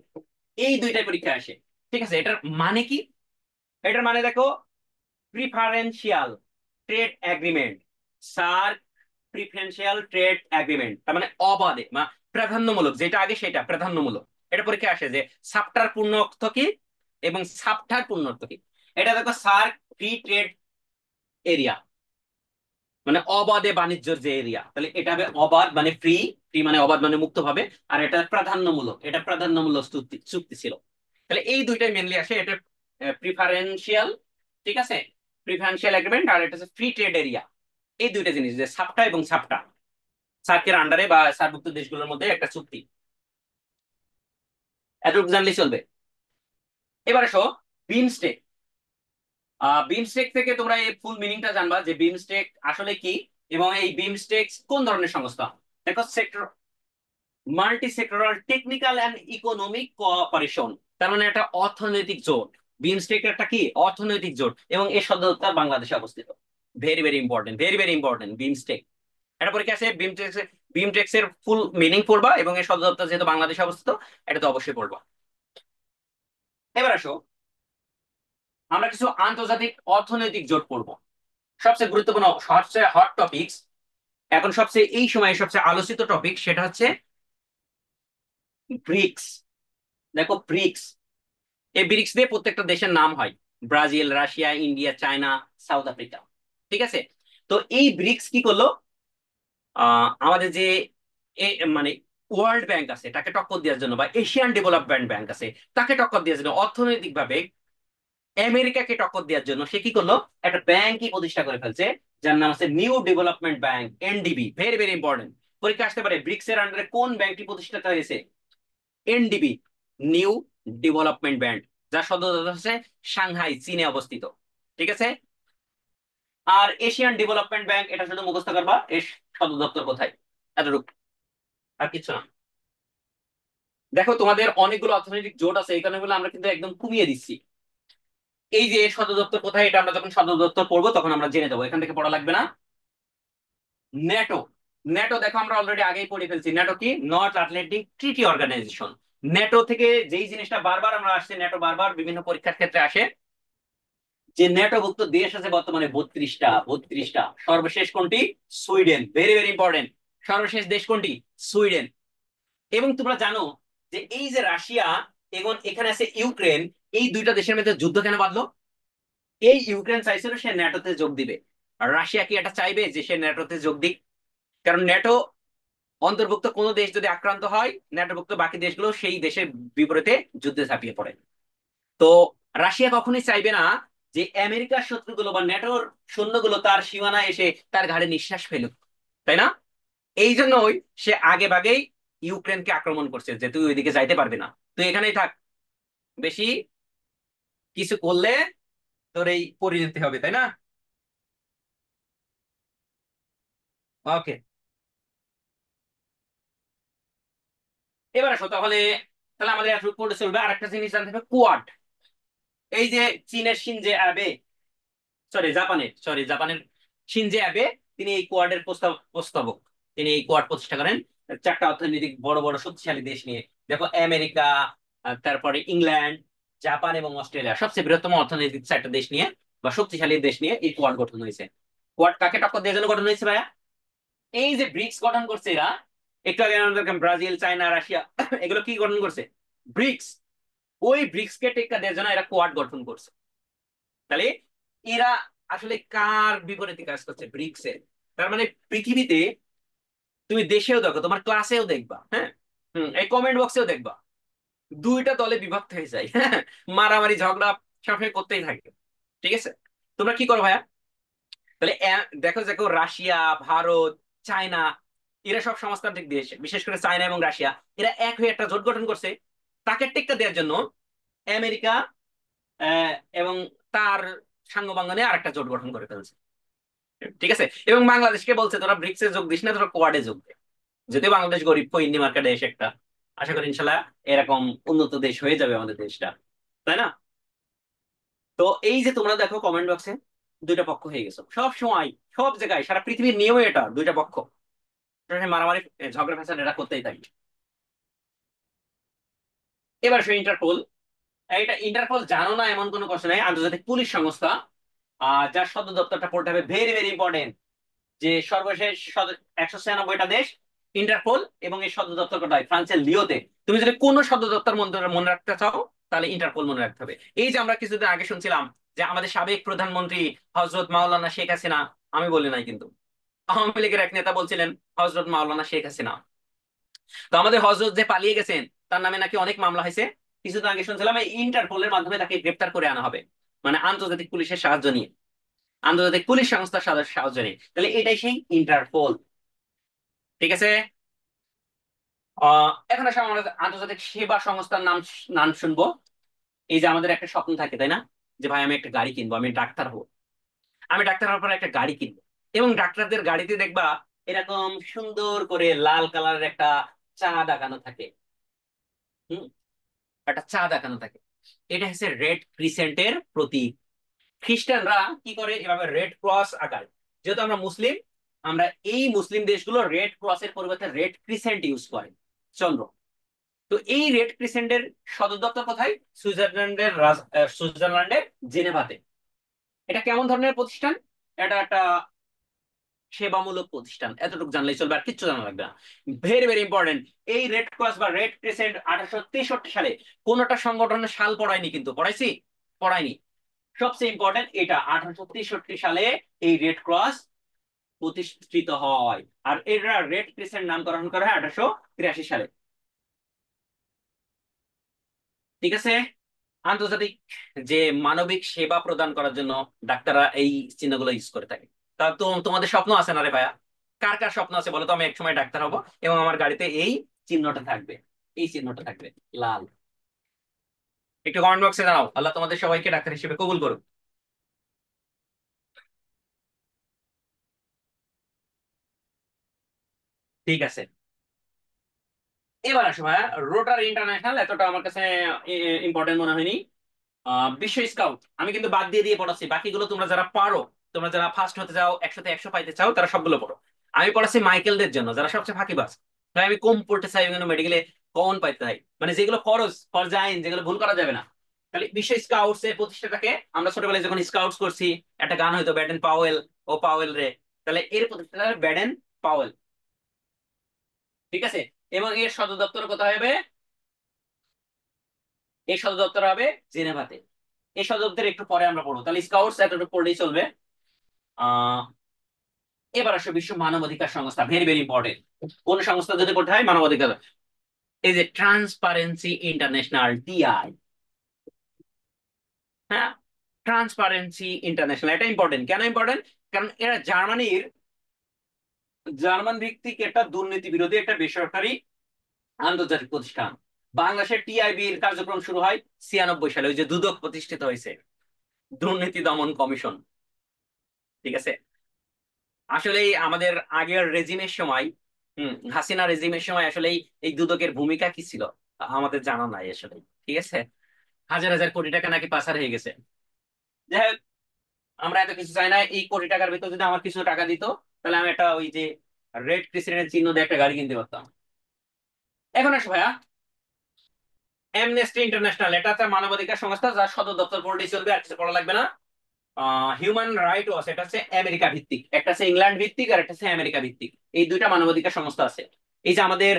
এই দুইটাই পরীক্ষা আসে। ঠিক আছে, এটার মানে কি? এটার মানে দেখো, প্রিফারেন্সিয়াল ট্রেড এগ্রিমেন্ট, সার প্রিফারেন্সিয়াল ট্রেড এগ্রিমেন্ট, তার মানে অবাধে প্রাধান্যমূলক, যেটা আগে সেটা প্রাধান্যমূলক। এটা পরীক্ষা আসে যে সাপটার পূর্ণ অর্থ কি এবং সাপটার পূর্ণ অর্থ কি। এটা দেখো সার ফ্রি ট্রেড এরিয়া, মানে অবাধে বাণিজ্যের যে এরিয়া, তাহলে এটা হবে অবাধ মানে ফ্রি, ফ্রি মানে অবাধ মানে মুক্ত ভাবে, আর এটা প্রাধান্যমূলক, এটা প্রাধান্যমূলক চুক্তি চুক্তি ছিল। তাহলে এই দুইটাই মেনলি আসে, এটা প্রিফারেন্সিয়াল, ঠিক আছে, প্রিফারেন্সিয়াল এগ্রিমেন্ট, আর এটা হচ্ছে ফ্রি ট্রেড এরিয়া। এই দুইটা জিনিস, যে সাপটা এবং সাপটা, সার্কের আন্ডারে বা সার্কভুক্ত দেশগুলোর মধ্যে একটা চুক্তি, এতটুকু জানলেই চলবে। এবার আসো বিমস্টেক। বিমস্টেক থেকে তোমরা এই ফুল মিনিংটা জানবা যে বিমস্টেক আসলে কি, এবং এই বিমস্টেক কোন ধরনের সংস্থা। দেখো, sector multi sectoral technical and economic cooperation, তার মানে একটা অর্থনৈতিক জোট। বিমস্টেক একটা কি অর্থনৈতিক জোট, এবং এর সদর দপ্তর বাংলাদেশে অবস্থিত। Very very important, very very important BIMSTEC. এটা পরীক্ষা আছে, বিমটেক্স এর ফুল মিনিং পড়বা, এবং এর সদর দপ্তর যেহেতু বাংলাদেশে অবস্থিত, এটা তো অবশ্যই পড়বা। এবার আসো, আমরা কিছু আন্তর্জাতিক অর্থনৈতিক জোট পড়বো। সবচেয়ে গুরুত্বপূর্ণ, সবচেয়ে হট টপিকস, এখন সবচেয়ে এই সময়ে সবচেয়ে আলোচিত টপিক, সেটা হচ্ছে ব্রিক্স। দেখো ব্রিক্স, এই ব্রিক্স দিয়ে প্রত্যেকটা দেশের নাম হয়, Brazil, Russia, India, China, south Africa. ঠিক আছে, তো এই ব্রিক্স কি করলো, আমাদের যে মানে ওয়ার্ল্ড ব্যাংক আছে তাকে টক্কর দেওয়ার জন্য, বা এশিয়ান ডেভেলপমেন্ট ব্যাংক আছে তাকে টক্কর দেওয়ার জন্য, অর্থনৈতিক ভাবে আমেরিকাকে টক্কর দেওয়ার জন্য সে কি করলো, একটা ব্যাংকই প্রতিষ্ঠা করে ফেলছে, যার নাম আছে new development bank, NDB. Very very important, পরীক্ষা আসতে পারে ব্রিক্স এর আন্ডারে কোন ব্যাংকটি প্রতিষ্ঠা হয়েছে, এনডিবি, নিউ ডেভেলপমেন্ট ব্যাংক, যার সদর দপ্তর হচ্ছে সাংহাই, চীনে অবস্থিত। ঠিক আছে, আর এশিয়ান ডেভেলপমেন্ট ব্যাংক, এটা শুধু মুখস্থ করবা, এর সদর দপ্তর কোথায়, এতটুকু, আর কিছু না। দেখো, তোমাদের অনেকগুলো অর্থনৈতিক জোট আছে, এই কারণে আমরা কিন্তু একদম কমিয়ে দিচ্ছি। এই যে সদর দপ্তর কোথায়, এটা আমরা যখন সদর দপ্তর পড়বো তখন আমরা জেনে দেবো, এখান থেকে পড়া লাগবে না। ন্যাটো, ন্যাটো দেখো আমরা অলরেডি আগেই পড়ে ফেলছি। ন্যাটো কি, north Atlantic treaty organization. NATO থেকে যেই জিনিসটা বারবার আমরা আসছে, ন্যাটো বারবার বিভিন্ন পরীক্ষার ক্ষেত্রে আসে, যে ন্যাটোভুক্ত দেশ আছে বর্তমানে 32টা, 32টা। সর্বশেষ কোনটি, সুইডেন। ভেরি ভেরি ইম্পর্টেন্ট, সর্বশেষ দেশ কোনটি, সুইডেন। এবং তোমরা জানো যে এই যে রাশিয়া এবং এখানে আছে ইউক্রেন, এই দুইটা দেশের মধ্যে যুদ্ধ কেন বাঁধলো? এই ইউক্রেন চাইছিল সে ন্যাটোতে যোগ দিবে, আর রাশিয়া কি এটা চাইবে যে সে ন্যাটোতে যোগ দিক? কারণ ন্যাটো অন্তর্ভুক্ত কোনো দেশ যদি আক্রান্ত হয়, ন্যাটোভুক্ত বাকি দেশগুলো সেই দেশের বিপরীতে যুদ্ধে ঝাঁপিয়ে পড়ে। তো রাশিয়া কখনোই চাইবে না যে আমেরিকার শত্রুগুলো বা ন্যাটোর সৈন্যগুলো তার সীমানায় এসে তার ঘাড়ে নিঃশ্বাস ফেলুক, তাই না? এই জন্যই সে আগে ভাগেই ইউক্রেনকে আক্রমণ করছে, যে তুই ওইদিকে যাইতে পারবি না, তুই এখানেই থাক, বেশি কিছু করলে তোর এই পরিণতি হবে, তাই না? ওকে, এবার আসো তাহলে, তাহলে আমাদের এতটুকু পড়ে চলবে। আর একটা জিনিস জানতে হবে, কোয়াড। এই যে চীনের শিনজে আবে, জাপানের শিনজে আবে, তিনি এই কোয়াডের প্রস্তাবক। তিনি এই কোয়াড প্রতিষ্ঠা করেন, চারটা অর্থনৈতিক বড় বড় শক্তিশালী দেশ নিয়ে। দেখো, আমেরিকা, তারপরে ইংল্যান্ড, জাপান এবং অস্ট্রেলিয়া, সবচেয়ে বৃহত্তম অর্থনৈতিক চারটা দেশ নিয়ে বা শক্তিশালী দেশ নিয়ে এই কোয়াড গঠন হয়েছে। কোয়াড কাকে টক্কর দেওয়ার জন্য গঠন হয়েছে ভাইয়া? এই যে ব্রিক্স গঠন করছে এরা, একটু আগে আমাদের দেখলাম ব্রাজিল, চায়না, রাশিয়া, এগুলো কি গঠন করছে, ব্রিক্স। ওই ব্রিক্স কে টেক্কা দেওয়ার জন্য এরা কোয়াড গঠন করছে। তাহলে এরা আসলে কার বিপরীতে কাজ করছে, ব্রিক্স এর। তার মানে পৃথিবীতে তুমি দেশেও দেখো, তোমার ক্লাসেও দেখবা, হ্যাঁ, এই কমেন্ট বক্সেও দেখবা, দুইটা দলে বিভক্ত হয়ে যায়, হ্যাঁ, মারামারি ঝগড়া সবসময় করতেই থাকে। ঠিক আছে, তোমরা কি করো ভাইয়া? তাহলে দেখো দেখো, রাশিয়া, ভারত, চায়না, এরা সব সমাজতান্ত্রিক দেশ, বিশেষ করে চায়না এবং রাশিয়া, এরা এক হয়ে একটা জোট গঠন করছে তাকে টেক্কা দেওয়ার জন্য। আমেরিকা আহ, এবং তার সাঙ্গপাঙ্গ নিয়ে আরেকটা জোট গঠন করে ফেলছে। ঠিক আছে, এবং বাংলাদেশকে বলছে তোরা ব্রিক্সে যোগ দিস না, তোরা কোয়াডে যোগ দে। যদিও বাংলাদেশ গরিব ফইন্নি মার্কা দেশ একটা, আশা করি ইনশাল্লাহ এরকম উন্নত দেশ হয়ে যাবে আমাদের দেশটা, তাই না? তো এই যে তোমরা দেখো কমেন্ট বক্সে দুইটা পক্ষ হয়ে গেছো সব সময়, সব জায়গায়, সারা পৃথিবীর নিয়মই এটা, দুইটা পক্ষ সবসময় মারামারি, ঝগড়া ফ্যাসাদ এটা করতেই থাকে। এবার সে ইন্টারপোল, এটা ইন্টারপোল জানো না এমন কোনো কথা নাই, আন্তর্জাতিক পুলিশ সংস্থা, যার সদর দপ্তরটা পড়তে হবে, ভেরি ভেরি ইম্পর্টেন্ট। যে সর্বশেষ 196টা দেশ ইন্টারপোল, এবং এই সদর দপ্তর কোথায়? ফ্রান্সের লিওতে। তুমি যদি কোনো সদর দপ্তর মনে মনে রাখতে চাও, তাহলে ইন্টারপোল মনে রাখতে হবে। এই যে আমরা কিছুদিন আগে শুনছিলাম যে আমাদের সাবেক প্রধানমন্ত্রী হজরত মাওলানা শেখ হাসিনা, আমি বলি নাই কিন্তু, আওয়ামী লীগের এক নেতা বলছিলেন হজরত মাওলানা শেখ হাসিনা। তো আমাদের হজরত যে পালিয়ে গেছেন, তার নামে নাকি অনেক মামলা হয়েছে। কিছুদিন আগে শুনছিলাম এই ইন্টারপোলের মাধ্যমে তাকে গ্রেপ্তার করে আনা হবে, মানে আন্তর্জাতিক পুলিশের সাহায্য নিয়ে, আন্তর্জাতিক পুলিশ সংস্থার সাহায্য নিয়ে। তাহলে এটাই সেই ইন্টারপোল। ঠিক আছে। এখন আসলে আমরা আন্তর্জাতিক সেবা সংস্থার নাম নাম শুনবো। এই যে আমাদের একটা স্বপ্ন থাকে, তাই না, যে ভাই আমি একটা গাড়ি কিনবো, আমি ডাক্তার হবো, আমি ডাক্তার হওয়ার পর একটা গাড়ি কিনবো। এবং ডাক্তারদের গাড়িতে দেখবা এরকম সুন্দর করে লাল কালারের একটা চাঁদ আঁকানো থাকে। হুম, একটা চাঁদ আঁকানো থাকে। এটা হচ্ছে রেড ক্রিসেন্টের প্রতীক। খ্রিস্টানরা কি করে? এভাবে রেড ক্রস আঁকায়। যেহেতু আমরা মুসলিম, আমরা এই মুসলিম দেশগুলো রেড ক্রসের পরিবর্তে রেড ক্রিসেন্ট ইউজ করে, চন্দ্র। তো এই রেড ক্রিসেন্টের সদর দপ্তর কোথায়? সুইজারল্যান্ডের জেনেভাতে। এটা কেমন ধরনের প্রতিষ্ঠান? এটা একটা সেবামূলক প্রতিষ্ঠান, এতটুকু জানলেই চলবে, আর কিচ্ছু জানা লাগবে না। Very very important. এই রেড ক্রস বা রেড ক্রিসেন্ট 1863 সালে, কোনটা সংগঠনের সাল পড়ায়নি, কিন্তু পড়াইছি? পড়ায়নি। সবচেয়ে ইম্পর্টেন্ট এটা, 1863 সালে এই রেড ক্রস প্রতিষ্ঠিত হয়। আর এরা রেড ক্রিসেন্ট নামকরণ করা হয় 1883 সালে। ঠিক আছে। আন্তর্জাতিক যে মানবিক সেবা প্রদান করার জন্য ডাক্তাররা এই চিহ্নগুলো ইউজ করে থাকে। তা তো তোমাদের স্বপ্ন আছে না রে ভাইয়া? কার কার স্বপ্ন আছে বলো তো, আমি একসময় ডাক্তার হব এবং আমার গাড়িতে এই চিহ্নটা থাকবে, এই চিহ্নটা থাকবে, লাল। একটু কমেন্ট বক্সে জানাও। আল্লাহ তোমাদের সবাইকে ডাক্তার হিসেবে কবুল করুক। ঠিক আছে। এবার আসো ভাইয়া, রোটার ইন্টারন্যাশনাল এতটা আমার কাছে ইম্পর্টেন্ট মনে হয়নি। বিশ্ব স্কাউট আমি কিন্তু বাদ দিয়ে দিয়ে পড়াচ্ছি, বাকিগুলো তোমরা যারা পারো, তোমরা যারা ফার্স্ট হতে চাও, 100-তে 100 পাইতে চাও, তারা সবগুলো পড়ো। আমি পড়াচ্ছি মাইকেলদের জন্য, যারা সবচেয়ে ফাঁকিবাজ। তাই আমি কম পড়তে চাই, কিন্তু মেডিকেলে কমন পাইতে চাই, মানে যেগুলো ফরজ ফরজাইন, যেগুলো ভুল করা যাবে না। তাহলে বিশ্ব স্কাউটস এর প্রতিষ্ঠাতাকে, আমরা ছোটবেলায় যখন স্কাউটস করছি, একটা গান হয়তো ব্যাডেন পাওয়েল, ও পাওয়েল রে। তাহলে এর প্রতিষ্ঠাতা ব্যাডেন পাওয়েল। ঠিক আছে। এবং এর সদর দপ্তর কোথায় হবে? এই সদর দপ্তর হবে জেনেভাতে। এই সদর দপ্তর একটু পরে আমরা পড়বো, তাহলে স্কাউটস এতটুকু পড়লেই চলবে। আহ এবার আসো বিশ্ব মানবাধিকার সংস্থা, ভেরি ভেরি ইম্পর্টেন্ট। কোন সংস্থা যদি পড়তে হয়? মানবাধিকার। এই যে ট্রান্সপারেন্সি ইন্টারন্যাশনাল, টিআই। হ্যাঁ, ট্রান্সপারেন্সি ইন্টারন্যাশনাল, এটা ইম্পর্টেন্ট। কেন ইম্পর্টেন্ট? কারণ এরা জার্মানির, জার্মান ভিত্তিক একটা দুর্নীতি বিরোধী একটা বেসরকারি আন্তর্জাতিক প্রতিষ্ঠান। বাংলাদেশের টিআইবি এর কার্যক্রম শুরু হয় 96 সালে, ওই যে দুদক প্রতিষ্ঠিত হয়েছে, দুর্নীতি দমন কমিশন। ঠিক আছে। আসলে আমাদের আগের রেজিমের সময়, হাসিনা রেজিমের সময় আসলে এই দুদকের ভূমিকা কি ছিল আমাদের জানা নাই আসলে। ঠিক আছে। হাজার হাজার কোটি টাকা নাকি পাচার হয়ে গেছে। যাই হোক, আমরা এত কিছু চাই না। এই কোটি টাকার ভিতর যদি আমার কিছু টাকা দিত, তাহলে আমি একটা ওই যে রেড ক্রিসেন্টের চিহ্ন দিয়ে একটা গাড়ি কিনতে পারতাম। এখন আসো ভাইয়া, অ্যামনেস্টি ইন্টারন্যাশনাল, এটা একটা মানবাধিকার সংস্থা, যার সদর দপ্তর পড়লেই চলবে, আর কিছু পড়া লাগবে না। হিউম্যান রাইট ওয়াচ, এটা হচ্ছে আমেরিকা ভিত্তিক, একটা হচ্ছে ইংল্যান্ড ভিত্তিক, আর একটা হচ্ছে আমেরিকা ভিত্তিক। এই দুইটা মানবাধিকার সংস্থা আছে। এই যে আমাদের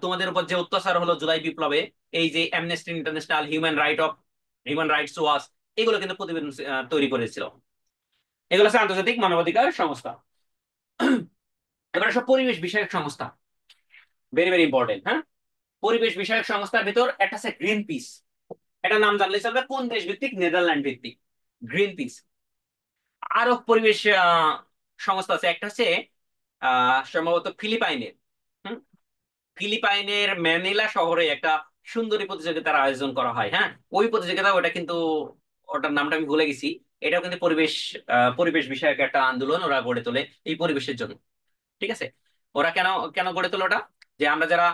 তোমাদের উপর যে অত্যাচার হলো জুলাই বিপ্লবে, এই যে amnesty international, human rights watch, এগুলো কিন্তু প্রতিবেদন তৈরি করেছিল। এগুলো হচ্ছে আন্তর্জাতিক মানবাধিকার সংস্থা। এবার সব পরিবেশ বিষয়ক সংস্থা, ভেরি ভেরি ইম্পর্টেন্ট। হ্যাঁ, পরিবেশ বিষয়ক সংস্থার ভিতর একটা আছে গ্রিন পিস। এটা নাম জানলে চলবে, কোন দেশ ভিত্তিক? নেদারল্যান্ড ভিত্তিক গ্রিন পিস। আরো পরিবেশ সংস্থা আছে, একটা হচ্ছে সম্ভবত ফিলিপাইনের। হুম, ফিলিপাইনের ম্যানিলা শহরে একটা সুন্দরী প্রতিযোগিতার আয়োজন করা হয়। হ্যাঁ, ওই প্রতিযোগিতা, ওটা কিন্তু, ওটার নামটা আমি ভুলে গেছি। এটাও কিন্তু পরিবেশ বিষয়ক একটা আন্দোলন ওরা গড়ে তোলে এই পরিবেশের জন্য। ঠিক আছে। ওরা কেন কেন গড়ে তোলে ওটা? যে আমরা যারা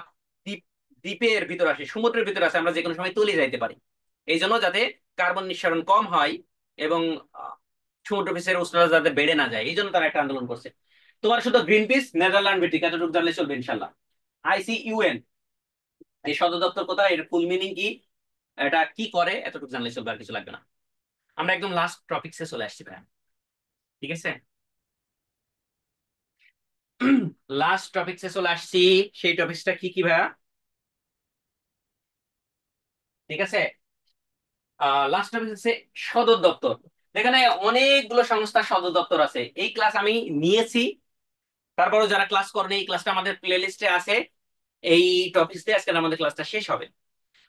দ্বীপ দ্বীপের ভিতর আসি, সমুদ্রের ভিতর আসি, আমরা যে কোনো সময় তলিয়ে যাইতে পারি। এই জন্য যাতে কার্বন নিঃসরণ কম হয়, এবং সমুদ্র পৃষ্ঠের উষ্ণতা যাতে বেড়ে না যায়, এই জন্য তারা একটা আন্দোলন করছে। তোমার শুধু গ্রিন পিস নেদারল্যান্ড ভিত্তিক এতটুকু জানলে চলবে ইনশাল্লাহ। ICUN, এই সদর দপ্তর কোথায়? এর ফুল মিনিং কি? এটা কি করে এতটুকু জানলে চলবে, আর কিছু লাগবে না। আমরা একদম লাস্ট টপিক্সে চলে আসছি ভাইয়া, ঠিক আছে? লাস্ট টপিক্সে চলে আসছি। সেই টপিক্সটা কি কি ভাইয়া? ঠিক আছে, লাস্ট টপিক হচ্ছে সদর দপ্তর। এখানে অনেকগুলো সংস্থার সদর দপ্তর আছে। এই ক্লাস আমি নিয়েছি, তারপরেও যারা ক্লাস করেনি, এই ক্লাসটা আমাদের প্লে লিস্টে আছে। এই টপিক্স দিয়ে আজকে আমাদের ক্লাসটা শেষ হবে।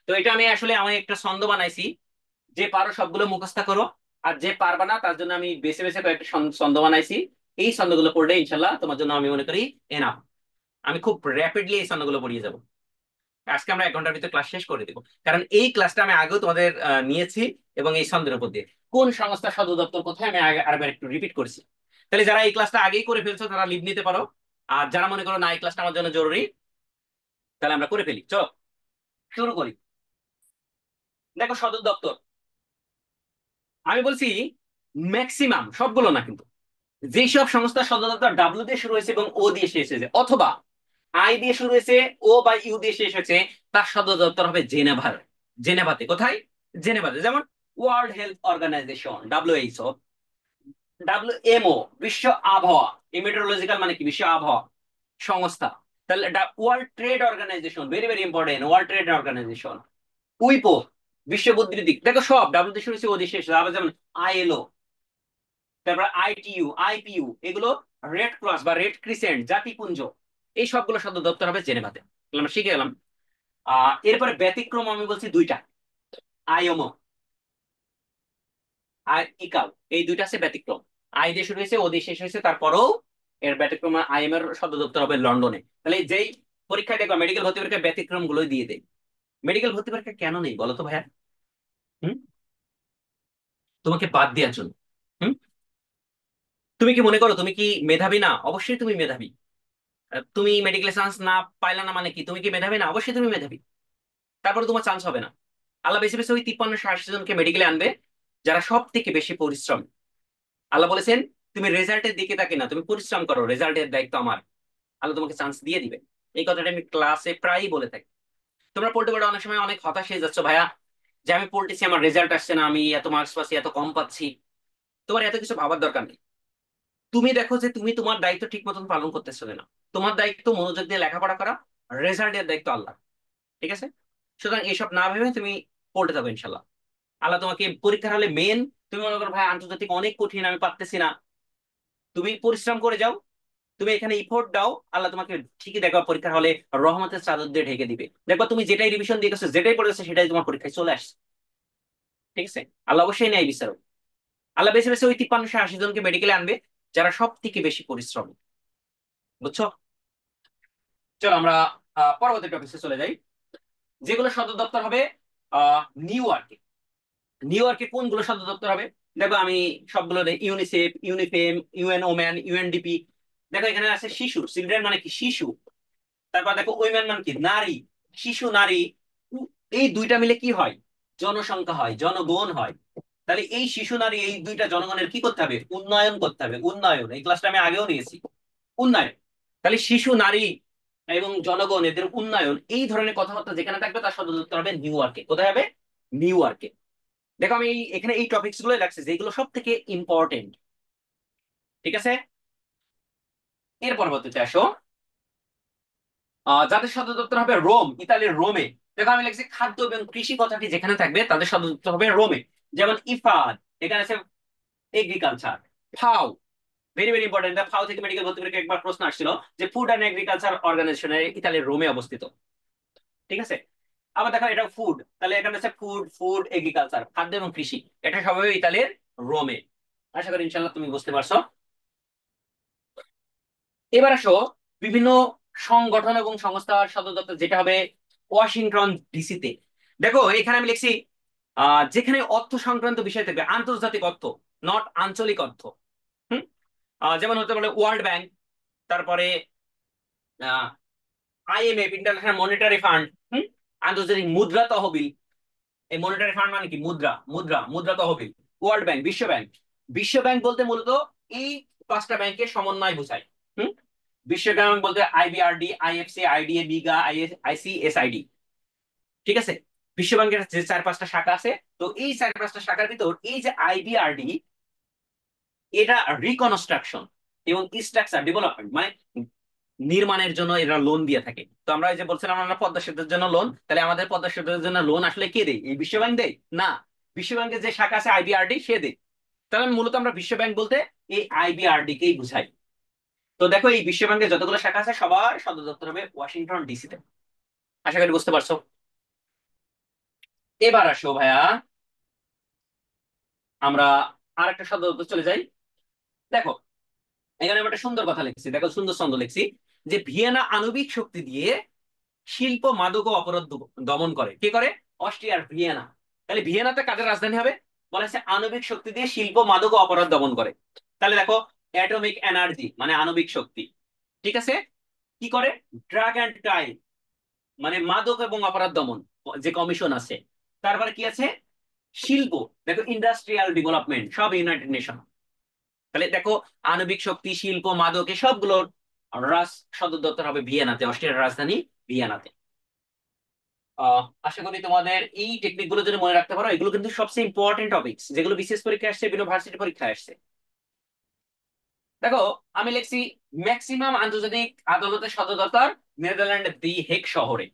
তো এটা আমি একটা ছন্দ বানাইছি, যে পারো সবগুলো মুখস্থ করো, আর যে পারবা না তার জন্য আমি বেছে বেছে কয়েকটা ছন্দ বানাইছি। এই ছন্দগুলো পড়লে ইনশাল্লাহ তোমার জন্য আমি মনে করি এনাফ। আমি খুব র্যাপিডলি এই ছন্দগুলো পড়িয়ে যাবো। আজকে আমরা 1 ঘন্টার ভিতরে ক্লাস শেষ করে দেবো, কারণ এই ক্লাসটা আমি আগেও তোমাদের নিয়েছি, এবং এই ছন্দের উপর দিয়ে কোন সংস্থা সদর দপ্তর কোথায় আমি আগে আরেকবার একটু রিপিট করছি। তাহলে যারা এই ক্লাসটা আগেই করে ফেলছো তারা লিভ নিতে পারো, আর যারা মনে করো না এই ক্লাসটা আমার জন্য জরুরি, তাহলে আমরা করে ফেলি। চলো শুরু করি। দেখো সদর দপ্তর, আমি বলছি ম্যাক্সিমাম, সবগুলো না কিন্তু, যেসব সংস্থার সদর দপ্তর ডাব্লিউ দিয়ে শুরু হয়েছে এবং ও দিয়ে শেষ হয়েছে, অথবা আই দিয়ে শুরু হয়েছে ও বা ইউ দিয়ে শেষ হয়েছে, তার সদর দপ্তর হবে জেনেভার। জেনেভাতে। কোথায়? জেনেভাতে। যেমন world health organisation, WHO. WMO, বিশ্ব আবহাওয়া। এই মেট্রোলজিক্যাল মানে কি? বিশ্ব আবহাওয়া সংস্থা। তাহলে world trade organisation, very very important, world trade organisation. উইপো, বিশ্ব বুদ্ধিবৃত্তিক। দেখো সব ডাব্লিউ দিয়ে শুরু হয়েছে, ও দিয়ে শেষ হয়েছে। আবার যেমন আইএলও, তারপর আইটিইউ, আইপিইউ, এগুলো রেড ক্রস বা রেড ক্রিসেন্ট, জাতিপুঞ্জ। এই সবগুলো সদর দপ্তর হবে জেনেভাতে। তাহলে আমরা শিখে গেলাম। এরপরে ব্যতিক্রম আমি বলছি দুইটা, আইওমো আর ইকাও। এই দুইটা আছে ব্যতিক্রম। আই দিয়ে শুরু হয়েছে, ও দিয়ে শেষ হয়েছে, তারপরেও এর ব্যতিক্রম। আইএম এর সদর দপ্তর হবে লন্ডনে। তাহলে যেই পরীক্ষায় দেখবা মেডিকেল ভর্তি পরীক্ষায় ব্যতিক্রম গুলোই দিয়ে দেয়। মেডিকেল ভর্তি পরীক্ষা কেন নেই বলো তো ভাইয়া? হুম? তোমাকে বাদ দেওয়ার জন্য। হুম? তুমি কি মনে করো তুমি কি মেধাবী না? অবশ্যই তুমি মেধাবী। তুমি মেডিকেল চান্স না পাইলা না মানে কি তুমি কি মেধাবী না? অবশ্যই তুমি মেধাবী। তারপরে তোমার চান্স হবে না। আল্লাহ বেছে বেছে ওই 53-60 জনকে মেডিকেলে আনবে, যারা সব থেকে বেশি পরিশ্রম। আল্লাহ বলেছেন তুমি রেজাল্টের দিকে তাকে না, তুমি পরিশ্রম করো, রেজাল্টের দায়িত্ব আমার। আল্লাহ তোমাকে চান্স দিয়ে দিবে। এই কথাটা আমি ক্লাসে প্রায়ই বলে থাকি। তোমরা পড়তে পড়ে অনেক সময় অনেক হতাশ হয়ে যাচ্ছ ভাইয়া, যে আমি পড়তেছি আমার রেজাল্ট আসছে না, আমি এত মার্কস পাচ্ছি, এত কম পাচ্ছি। তোমার এত কিছু ভাবার দরকার নেই। তুমি দেখো যে তুমি তোমার দায়িত্ব ঠিক মতন পালন করতেছো কিনা। তোমার দায়িত্ব মনোযোগ দিয়ে লেখাপড়া করা, রেজাল্টের দায়িত্ব আল্লাহ। ঠিক আছে? সুতরাং এইসব না ভেবে তুমি পড়তে থাকো ইনশাল্লাহ। আল্লাহ তোমাকে পরীক্ষার হলে মেন, তুমি মনে করো ভাই আন্তর্জাতিক অনেক কঠিন, আমি পারতেছি না, তুমি পরিশ্রম করে যাও, তুমি এখানে ইফোর্ট দাও, আল্লাহ তোমাকে ঠিকই দেখবা পরীক্ষার হলে রহমতের চাদর দিয়ে ঢেকে দিবে। দেখবা তুমি যেটাই রিভিশন দিয়ে গেছো, যেটাই পড়ে গেছো, সেটাই তোমার পরীক্ষায় চলে আসছে। ঠিক আছে? আল্লাহ অবশ্যই ন্যায় বিচারক। আল্লাহ বেছে বেছে ওই 53-80 জনকে মেডিকেলে আনবে, যারা সব থেকে বেশি পরিশ্রমী। বুঝছো? চলো আমরা পরবর্তী টপিকে চলে যাই। যেগুলো সদর দপ্তর হবে নিউ ইয়র্কে। নিউ ইয়র্কে কোনগুলো সদর দপ্তর হবে? দেখো আমি সবগুলো UNICEF, UNIFEM, UN woman, UNDP. দেখো এখানে আছে শিশু, চিলড্রেন মানে কি? শিশু। তারপর দেখো উইমেন মানে কি? নারী। শিশু, নারী, এই দুইটা মিলে কি হয়? জনসংখ্যা হয়, জনগণ হয়। তাহলে এই শিশু, নারী, এই দুইটা জনগণের কি করতে হবে? উন্নয়ন করতে হবে। উন্নয়ন, এই ক্লাসটা আমি আগেও নিয়েছি। উন্নয়ন। তাহলে শিশু, নারী এবং জনগণ, এদের উন্নয়ন, এই ধরনের কথাবার্তা যেখানে থাকবে তার সদর দপ্তর হবে নিউ ইয়র্কে। কোথায় হবে? নিউ ইয়র্কে। দেখো আমি এখানে এই টপিকস গুলো রাখছি যেগুলো সব থেকে ইম্পর্টেন্ট। ঠিক আছে? এর পরবর্তীতে আসো, যাদের সদর দপ্তর হবে রোম, ইতালির রোমে। দেখো আমি লিখছি খাদ্য এবং কৃষি কথাটি যেখানে থাকবে তাদের সদর দপ্তর হবে রোমে। যেমন ইফাদ, এখানে আছে এগ্রিকালচার। ফাও, ভেরি ভেরি ইম্পর্টেন্ট। ফাও থেকে মেডিকেল ভর্তি পরীক্ষায় একবার প্রশ্ন আসছিল, যে ফুড অ্যান্ড এগ্রিকালচার অর্গানাইজেশনের ইতালির রোমে অবস্থিত। ঠিক আছে? আবার দেখো এটা ফুড, তাহলে এখানে আছে ফুড, ফুড এগ্রিকালচার, খাদ্য এবং কৃষি। এটা সবই ইতালির রোমে। আশা করি ইনশাল্লাহ তুমি বুঝতে পারছো। এবার আসো বিভিন্ন সংগঠন এবং সংস্থার সদর দপ্তর, যেটা হবে ওয়াশিংটন ডিসিতে। দেখো এখানে আমি লিখছি যেখানে অর্থ সংক্রান্ত বিষয় থাকবে, আন্তর্জাতিক অর্থ, নট আঞ্চলিক অর্থ। হুম? যেমন হতে পারে ওয়ার্ল্ড ব্যাংক, তারপরে আইএমএফ, ইন্টারন্যাশনাল মনিটারি ফান্ড। হুম? আন্তর্জাতিক মুদ্রা তহবিল। এই মনিটারি ফান্ড মানে কি? মুদ্রা, মুদ্রা, মুদ্রা তহবিল। ওয়ার্ল্ড ব্যাংক, বিশ্ব ব্যাংক। বিশ্ব ব্যাংক বলতে মূলত এই 5টা ব্যাংকের সমন্বয় বোঝায়। হুম? বিশ্ব ব্যাংক বলতে আইবিআরডি, আইএফসি, আইডিএ, বিগা, আইসি, এসআইডি। ঠিক আছে? বিশ্ব ব্যাংকের যে 4-5টা শাখা আছে, তো এই 4-5টা শাখার ভিতর এই যে আইবিআরডি, এটা রিকনস্ট্রাকশন এবং স্ট্রাকচার ডেভেলপমেন্ট মানে নির্মাণের জন্য এরা লোন দিয়ে থাকে। তো আমরা এই যে বলছিলাম আমরা পদ্মা সেতুর জন্য লোন, তাহলে আমাদের পদ্মা সেতুর জন্য লোন আসলে কে দেয়? এই বিশ্ব ব্যাংক দেয় না, বিশ্ব ব্যাংকের যে শাখা আছে আইবিআরডি সে দেয়। তাহলে মূলত আমরা বিশ্ব ব্যাংক বলতে এই আইবিআরডি কেই বুঝাই। তো দেখো এই বিশ্ব ব্যাংকের যতগুলো শাখা আছে সবার সদর দপ্তর হবে ওয়াশিংটন ডিসিতে। আশা করি বুঝতে পারছো। এবার আসো ভাইয়া, আমরা আর একটা সদর দপ্তর চলে যাই। দেখো এখানে আমি একটা সুন্দর কথা লিখছি, দেখো সুন্দর ছন্দ লিখছি, যে ভিয়েনা আণবিক শক্তি দিয়ে শিল্প মাদক ও অপরাধ দমন করে। কে করে? অস্ট্রিয়ার ভিয়েনা। তাহলে ভিয়েনাতে কাদের রাজধানী হবে? বলা হচ্ছে আণবিক শক্তি দিয়ে শিল্প মাদক ও অপরাধ দমন করে। তাহলে দেখো অ্যাটমিক এনার্জি মানে আণবিক শক্তি, ঠিক আছে। কি করে? ড্রাগ অ্যান্ড ক্রাইম মানে মাদক এবং অপরাধ দমন যে কমিশন আছে। তারপরে কি আছে? শিল্প, দেখো ইন্ডাস্ট্রিয়াল ডেভেলপমেন্ট, সব ইউনাইটেড নেশন। তাহলে দেখো আণবিক শক্তি, শিল্প, মাদক এই সবগুলোর সদর দপ্তর হবে ভিয়েনাতে, অস্ট্রিয়ার রাজধানী ভিয়েনাতে। আশা করি তোমাদের এই টেকনিক গুলো যদি মনে রাখতে পারো, এগুলো কিন্তু সবচেয়ে ইম্পর্টেন্ট টপিকস যেগুলো বিসিএস পরীক্ষায় আসছে, বিভিন্ন ভার্সিটি পরীক্ষায় আসছে। দেখো আমি লিখছি ম্যাক্সিমাম আন্তর্জাতিক আদালতের সদর দপ্তর নেদারল্যান্ডের দি হেগ শহরে।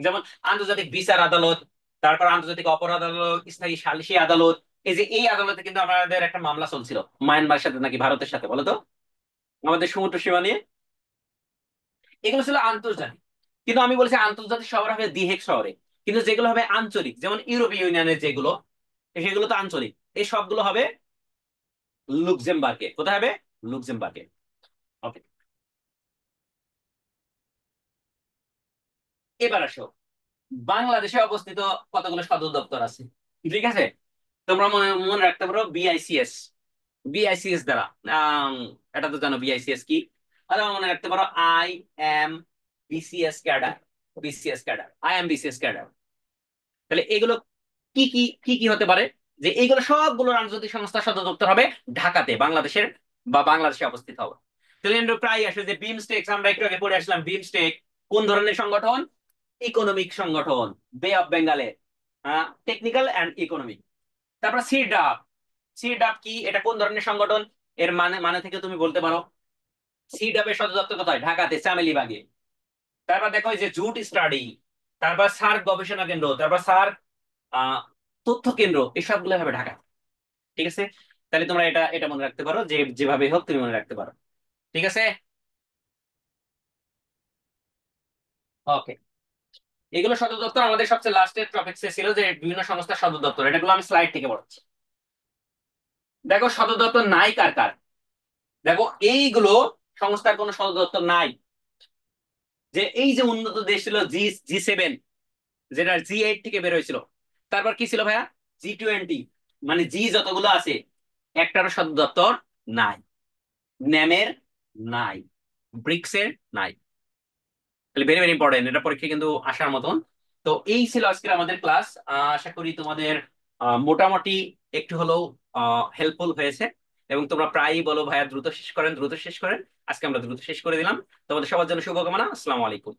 যেমন আন্তর্জাতিক বিচার আদালত, তারপর আন্তর্জাতিক অপরাধ আদালত, স্থায়ী সালিসি আদালত। এই যে এই আদালতে কিন্তু আমাদের একটা মামলা চলছিল মায়ানমারের সাথে নাকি ভারতের সাথে, বলো তো, আমাদের সমুদ্র সীমা নিয়ে। এগুলো ছিল আন্তর্জাতিক, কিন্তু আমি বলছি আন্তর্জাতিক শহর হবে দি হেগ শহরে। কিন্তু যেগুলো হবে আঞ্চলিক, যেমন ইউরোপীয় ইউনিয়নের যেগুলো, সেগুলো তো আঞ্চলিক, এই সবগুলো হবে লুক্সেমবার্গে। কোথায় হবে? লুক্সেমবার্গে। ওকে, এবার আসো বাংলাদেশে অবস্থিত কতগুলো সদর দপ্তর আছে, ঠিক আছে। তোমরা মনে মনে রাখতে পারো বিআইসিএস, বিআইসিএস দ্বারা আম, এটা তো জানো বিআইসিএস কি। আর মনে রাখতে পারো I am BCS cadre, BCS cadre, I am BCS cadre. তাহলে এগুলো কি কি হতে পারে? যে এইগুলো সবগুলোর আন্তর্জাতিক সংস্থার সদর দপ্তর হবে ঢাকাতে, বাংলাদেশের বা বাংলাদেশে অবস্থিত হবে। তাহলে আমরা প্রায় আসে যে বিমস্টেক, আমরা একটু আগে পড়ে আসলাম বিমস্টেক কোন ধরনের সংগঠন? ইকোনমিক সংগঠন, বে অফ বেঙ্গলের, টেকনিক্যাল অ্যান্ড ইকোনমিক। তারপর সিডাপ, সিডাপ কি, এটা কোন ধরনের সংগঠন? এর মানে মানে থেকে তুমি বলতে পারো সিডাপের সদর দপ্তর কোথায়? ঢাকাতে, চামেলিবাগে। তারপর দেখো এই যে জুট স্টাডি, তারপর সার্ক গবেষণা কেন্দ্র, তারপর সার্ক আহ তথ্য কেন্দ্র, এই সবগুলো হবে ঢাকা, ঠিক আছে। তাহলে তোমরা এটা এটা মনে রাখতে পারো, যে যেভাবে হোক তুমি মনে রাখতে পারো, ঠিক আছে। ওকে, এগুলো সদর দপ্তর। আমাদের সবচেয়ে লাস্টের টপিকসে ছিল যে বিভিন্ন সংস্থার সদর দপ্তর, এটাগুলো আমি স্লাইড থেকে পড়াচ্ছি। দেখো সদর দপ্তর নাই কার কার, দেখো এইগুলো সংস্থার কোনো সদর দপ্তর নাই। যে এই যে উন্নত দেশ ছিল জি 7, যেটা জি 8 থেকে বের হয়েছিল। তারপর কি ছিল ভাইয়া? জি 20, মানে জি যতগুলো আছে একটারও সদর দপ্তর নাই। ন্যামের নাই, ব্রিক্সের নাই। তাহলে ভেরি ভেরি ইম্পর্টেন্ট, এটা পরীক্ষা কিন্তু আসার মতন। তো এই ছিল আজকের আমাদের ক্লাস। আশা করি তোমাদের মোটামুটি একটু হলেও হেল্পফুল হয়েছে। এবং তোমরা প্রায়ই বলো ভাইয়া দ্রুত শেষ করেন, দ্রুত শেষ করেন। আজকে আমরা দ্রুত শেষ করে দিলাম। তোমাদের সবার জন্য শুভকামনা। আসসালামু আলাইকুম।